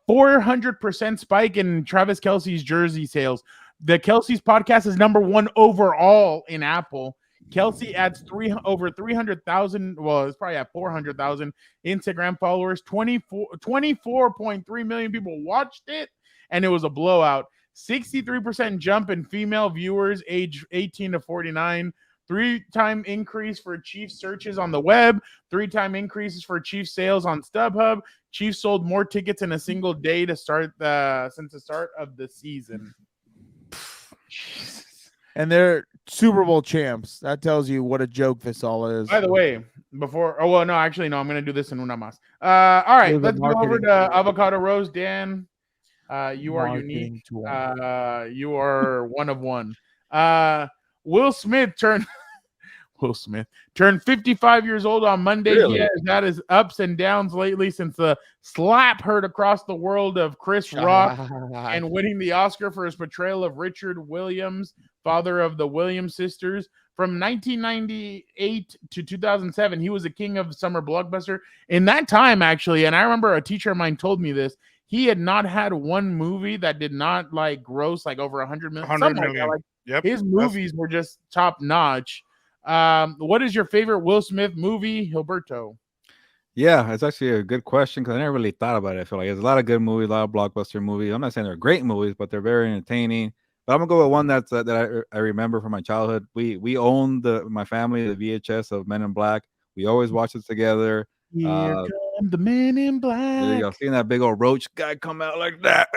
S1: 400% spike in Travis Kelce's jersey sales. The Kelce's podcast is number 1 overall in Apple. Kelce adds over 300,000. Well, it's probably at 400,000 Instagram followers. 24.3 million people watched it, and it was a blowout. 63% jump in female viewers age 18 to 49. 3-time increase for Chiefs searches on the web. 3-time increases for Chiefs sales on StubHub. Chiefs sold more tickets in a single day to start since the start of the season.
S3: And they're Super Bowl champs. That tells you what a joke this all is.
S1: By the way, I'm going to do this in una más. All right,
S3: There's a
S1: let's go over
S3: marketing
S1: to
S3: tool.
S1: Avocado Roast. Dan, you are
S3: Marketing
S1: unique.
S3: tool.
S1: You are one of one. Will Smith turned 55 years old on Monday.
S2: Really?
S1: He has had his ups and downs lately since the slap heard across the world of Chris Rock and winning the Oscar for his portrayal of Richard Williams, father of the Williams sisters. From 1998 to 2007, he was a king of summer blockbuster. In that time, actually, and I remember a teacher of mine told me this, he had not had one movie that did not like gross like over 100 million.
S4: 100
S1: Something like that.
S4: million.
S1: Like,
S4: Yep.
S1: his movies were just top notch. What is your favorite Will Smith movie, Gilberto?
S2: Yeah, it's actually a good question because I never really thought about it. I feel like there's a lot of good movies, a lot of blockbuster movies. I'm not saying they're great movies, but they're very entertaining. But I'm gonna go with one that I remember from my childhood. We owned my family the VHS of Men in Black. We always watched it together.
S1: Here come the Men in
S2: There you go.
S1: Black.
S2: Seeing that big old roach guy come out like that.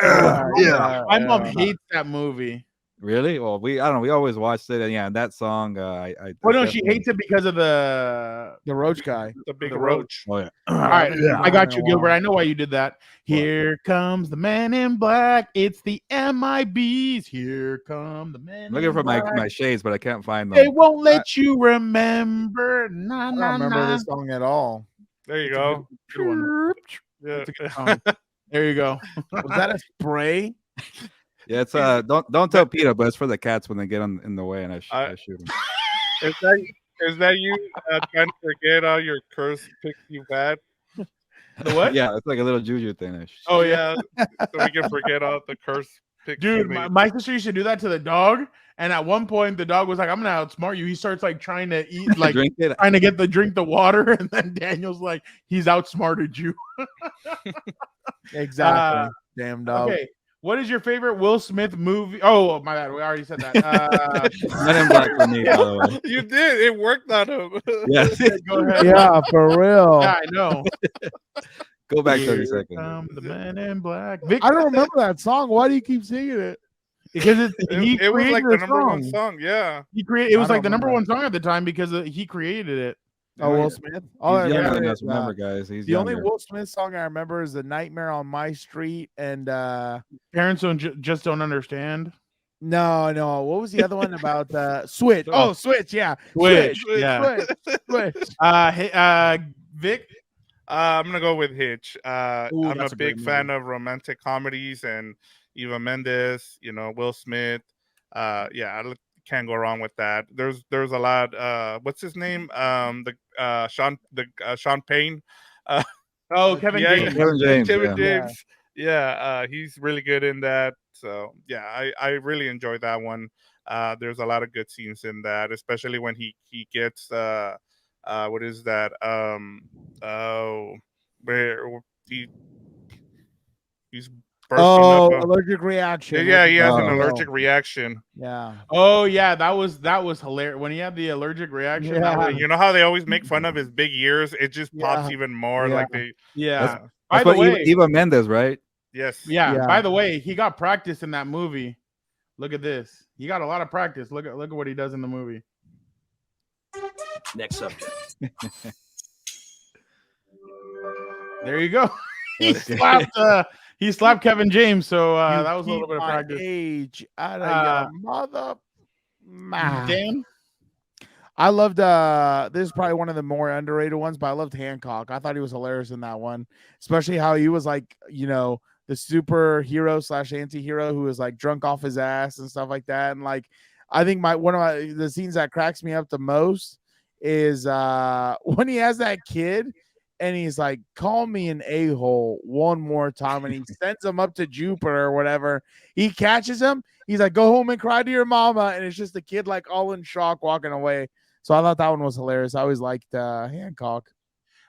S1: My mom hates that movie.
S2: Really? Well, I don't know. We always watched it, and yeah, that song.
S1: Well, no, she hates it because of the
S3: roach guy.
S4: The big
S1: The
S4: roach.
S2: Oh yeah.
S1: All right,
S3: Yeah.
S1: I got you, Gilbert. I know why you did that. Here comes the Man in Black. It's the MIBs. Here come the Men.
S2: I'm looking for
S1: Black.
S2: my shades, but I can't find
S1: They
S2: them.
S1: won't let you remember. Nah,
S3: I don't
S1: nah,
S3: remember
S1: nah.
S3: this song at all.
S4: There you go.
S1: Good one.
S4: Yeah.
S1: That's a good song. There you go.
S3: Was that a spray?
S2: Yeah, it's don't tell Peter, but it's for the cats when they get in the way and I shoot them.
S4: Is that you trying to forget all your curse picks you've had?
S1: The what?
S2: Yeah, it's like a little juju thing.
S1: Oh yeah,
S4: So we can forget all the curse picks. you
S1: dude.
S4: made.
S1: My sister used to do that to the dog, and at one point the dog was like, "I'm gonna outsmart you." He starts like trying to eat, like
S2: Drink it.
S1: trying to drink the water, and then Daniel's like, "He's outsmarted you."
S3: Exactly. Damn dog.
S1: Okay. What is your favorite Will Smith movie? Oh, my bad. We already said that.
S2: Men in Black for me, by the way.
S4: You did. It worked on him.
S2: Yeah.
S1: Go ahead.
S3: Yeah, for real.
S1: Yeah, I know.
S2: Go back 30
S1: Here
S2: seconds.
S1: come the Man in Black. Vic,
S3: I don't remember that song. Why do you keep singing it?
S1: because
S4: It was like the number one
S1: song.
S4: song. Yeah.
S1: He created. It was
S3: I
S1: like the
S3: don't
S1: number
S3: remember.
S1: one song at the time because he created it.
S3: Oh, Will Smith. All I
S2: He's younger
S3: remember
S2: than
S3: is,
S2: us. Remember, guys. He's
S3: the
S2: younger.
S3: only Will Smith song I remember is "The Nightmare on My Street" and
S1: Parents just don't understand.
S3: no, what was the other one about Switch? Oh, Switch, yeah,
S1: Switch, yeah.
S3: Switch.
S1: Vic.
S4: I'm gonna go with Hitch.
S1: Ooh,
S4: I'm
S1: that's
S4: a
S1: a great
S4: big fan of romantic comedies and Eva Mendes. Will Smith. Yeah, I can't go wrong with that. There's a lot. What's his name? Sean Payne.
S1: Oh, Kevin James.
S2: Kevin James.
S4: Kevin
S2: Yeah.
S4: James. Yeah, he's really good in that. So yeah, I really enjoyed that one. There's a lot of good scenes in that, especially when he gets what is that? Where he's bursting
S3: Oh,
S4: up.
S3: allergic reaction.
S4: Yeah, he has an
S2: Oh.
S4: allergic reaction.
S3: Yeah.
S1: Oh yeah, that was hilarious when he had the allergic reaction. That
S3: Yeah.
S1: was,
S4: You know how they always make fun of his big ears? It just pops
S3: Yeah.
S4: even more.
S3: Yeah.
S4: Like they.
S1: yeah.
S2: That's
S1: By
S2: what
S1: the way,
S2: Eva Mendes, right?
S4: Yes.
S1: yeah. By
S3: Yeah.
S1: the way, he got practice in that movie. Look at this. He got a lot of practice. Look at what he does in the movie.
S7: Next subject.
S1: There you go. He
S2: Okay.
S1: slapped Kevin James, so
S3: You
S1: that was a little
S3: keep
S1: bit of
S3: my
S1: practice.
S3: age out of your mother.
S1: Dan?
S3: I loved this is probably one of the more underrated ones, but I loved Hancock. I thought he was hilarious in that one, especially how he was like, you know, the superhero / anti-hero who was like drunk off his ass and stuff like that. And like, I think one of the scenes that cracks me up the most is when he has that kid and he's like, call me an a-hole one more time, and he sends him up to Jupiter or whatever. He catches him. He's like, go home and cry to your mama, and it's just the kid like all in shock walking away. So I thought that one was hilarious. I always liked Hancock.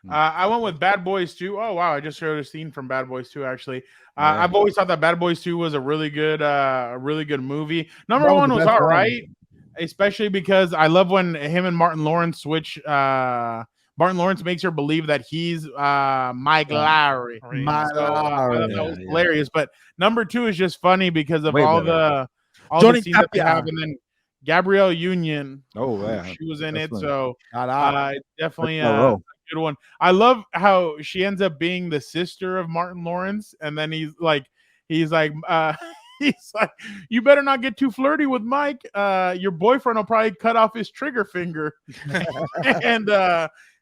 S1: I went with Bad Boys 2. Oh, wow. I just showed a scene from Bad Boys 2, actually. I've always thought that Bad Boys 2 was a really good movie. Number one was all right, especially because I love when him and Martin Lawrence switch. Martin Lawrence makes her believe that he's Mike Lowry. So, I thought that was hilarious. But number 2 is just funny because of all the scenes that they have. And then Gabrielle Union.
S2: Oh, yeah.
S1: She was in it.
S2: Definitely.
S1: So definitely
S2: Row.
S1: good one. I love how she ends up being the sister of Martin Lawrence, and then he's like he's like you better not get too flirty with Mike. Your boyfriend will probably cut off his trigger finger. And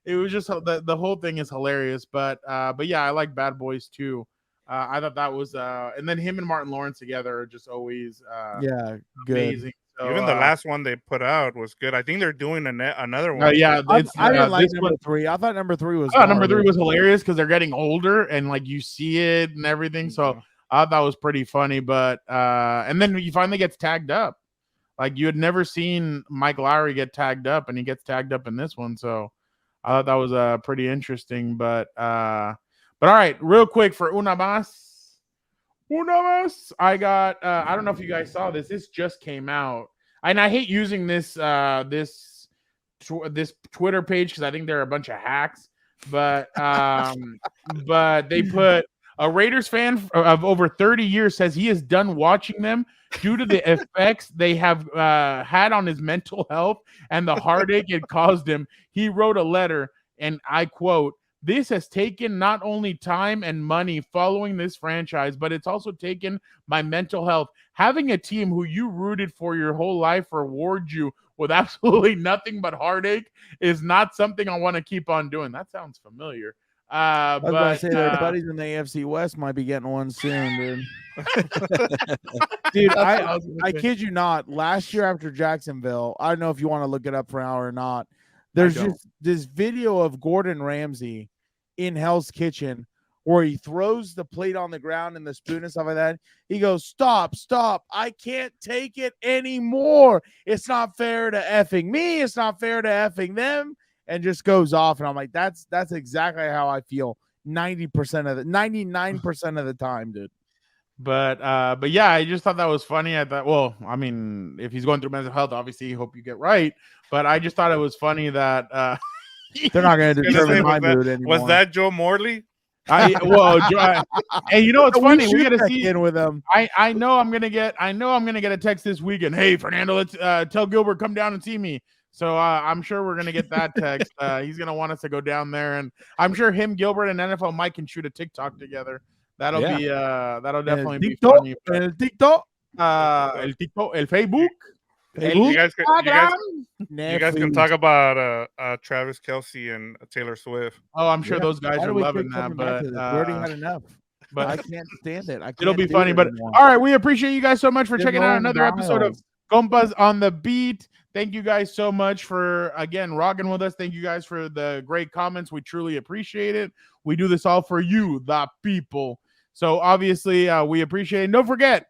S1: it was just the whole thing is hilarious. But yeah, I like Bad Boys too. I thought that was and then him and Martin Lawrence together are just always
S3: good.
S1: amazing. So,
S4: even the last one they put out was good. I think they're doing another one.
S1: Yeah,
S3: I didn't like number 3. I thought number 3 was.
S1: Number 3 was hilarious because they're getting older and like you see it and everything. So I thought that was pretty funny. But and then he finally gets tagged up. Like you had never seen Mike Lowry get tagged up, and he gets tagged up in this one. So I thought that was pretty interesting. But all right, real quick for Una Mas. I got I don't know if you guys saw this. This just came out. And I hate using this this Twitter page because I think they're a bunch of hacks. But they put a Raiders fan of over 30 years says he is done watching them due to the effects they have had on his mental health and the heartache it caused him. He wrote a letter, and I quote, "This has taken not only time and money following this franchise, but it's also taken my mental health. Having a team who you rooted for your whole life reward you with absolutely nothing but heartache is not something I want to keep on doing." That sounds familiar.
S3: I was about to say their buddies in the AFC West might be getting one soon, dude. Dude, I kid you not. Last year after Jacksonville, I don't know if you want to look it up for an hour or not. There's just this video of Gordon Ramsay in Hell's Kitchen where he throws the plate on the ground and the spoon and stuff like that. He goes, stop, I can't take it anymore. It's not fair to effing me. It's not fair to effing them. And just goes off. And I'm like, that's exactly how I feel 99% of the time, dude.
S1: But yeah, I just thought that was funny. I thought, well, I mean, if he's going through mental health, obviously, hope you get right. But I just thought it was funny that
S3: they're not going to determine my mood anymore.
S4: Was that Joe Morley?
S1: And you know what's funny? We got to see
S3: in with him.
S1: I know I'm gonna get a text this weekend. Hey, Fernando, let's tell Gilbert come down and see me. So I'm sure we're gonna get that text. He's gonna want us to go down there, and I'm sure him, Gilbert, and NFL Mike can shoot a TikTok together. That'll definitely be funny.
S3: El TikTok,
S1: el Facebook.
S4: You guys can talk about Travis Kelce and Taylor Swift.
S1: Oh, I'm sure those guys are loving that. But
S3: we already had enough.
S1: But
S3: I can't stand it.
S1: It'll be funny. But all right, we appreciate you guys so much for checking out another episode of Compas on the Beat. Thank you guys so much for, again, rocking with us. Thank you guys for the great comments. We truly appreciate it. We do this all for you, the people. So obviously, we appreciate it. And don't forget,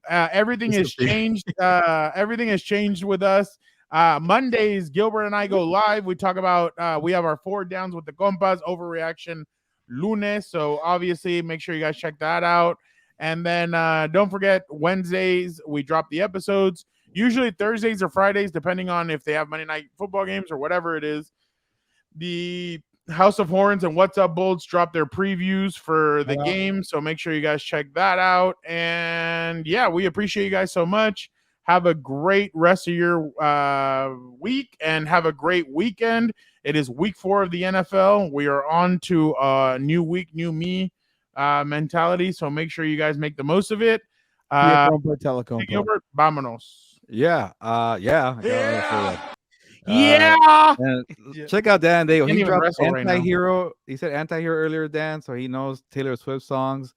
S1: everything has changed. Everything has changed with us. Mondays, Gilbert and I go live. We talk about, we have our 4 downs with the Compas, overreaction lunes. So obviously, make sure you guys check that out. And then don't forget, Wednesdays, we drop the episodes. Usually Thursdays or Fridays, depending on if they have Monday night football games or whatever it is. The House of Horns and What's Up Bolts drop their previews for the game. So make sure you guys check that out. And yeah, we appreciate you guys so much. Have a great rest of your week and have a great weekend. It is week 4 of the NFL. We are on to new week, new me mentality. So make sure you guys make the most of it. Gilbert, vámonos.
S2: Yeah. Yeah.
S1: Yeah.
S2: And check out Dan Daygo.
S1: Can't
S2: He
S1: even
S2: dropped
S1: wrestle right now.
S2: Anti-Hero. He said Anti-Hero earlier, Dan, so he knows Taylor Swift songs.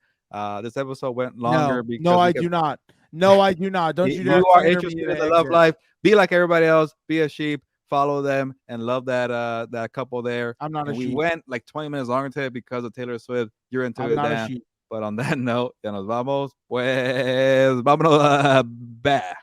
S2: This episode went longer because
S3: No, I do not. No, I do not. Don't you dare
S2: you are
S3: slander me
S2: interested
S3: in
S2: in the
S3: an
S2: love
S3: exit.
S2: life. Be like everybody else. Be a sheep. Follow them and love that couple there.
S3: I'm not
S2: And
S3: a
S2: we
S3: sheep.
S2: went like 20 minutes longer today because of Taylor Swift. You're into
S3: I'm
S2: it,
S3: not a
S2: Dan.
S3: sheep.
S2: But on that note, ya nos vamos. Pues vámonos. Bye.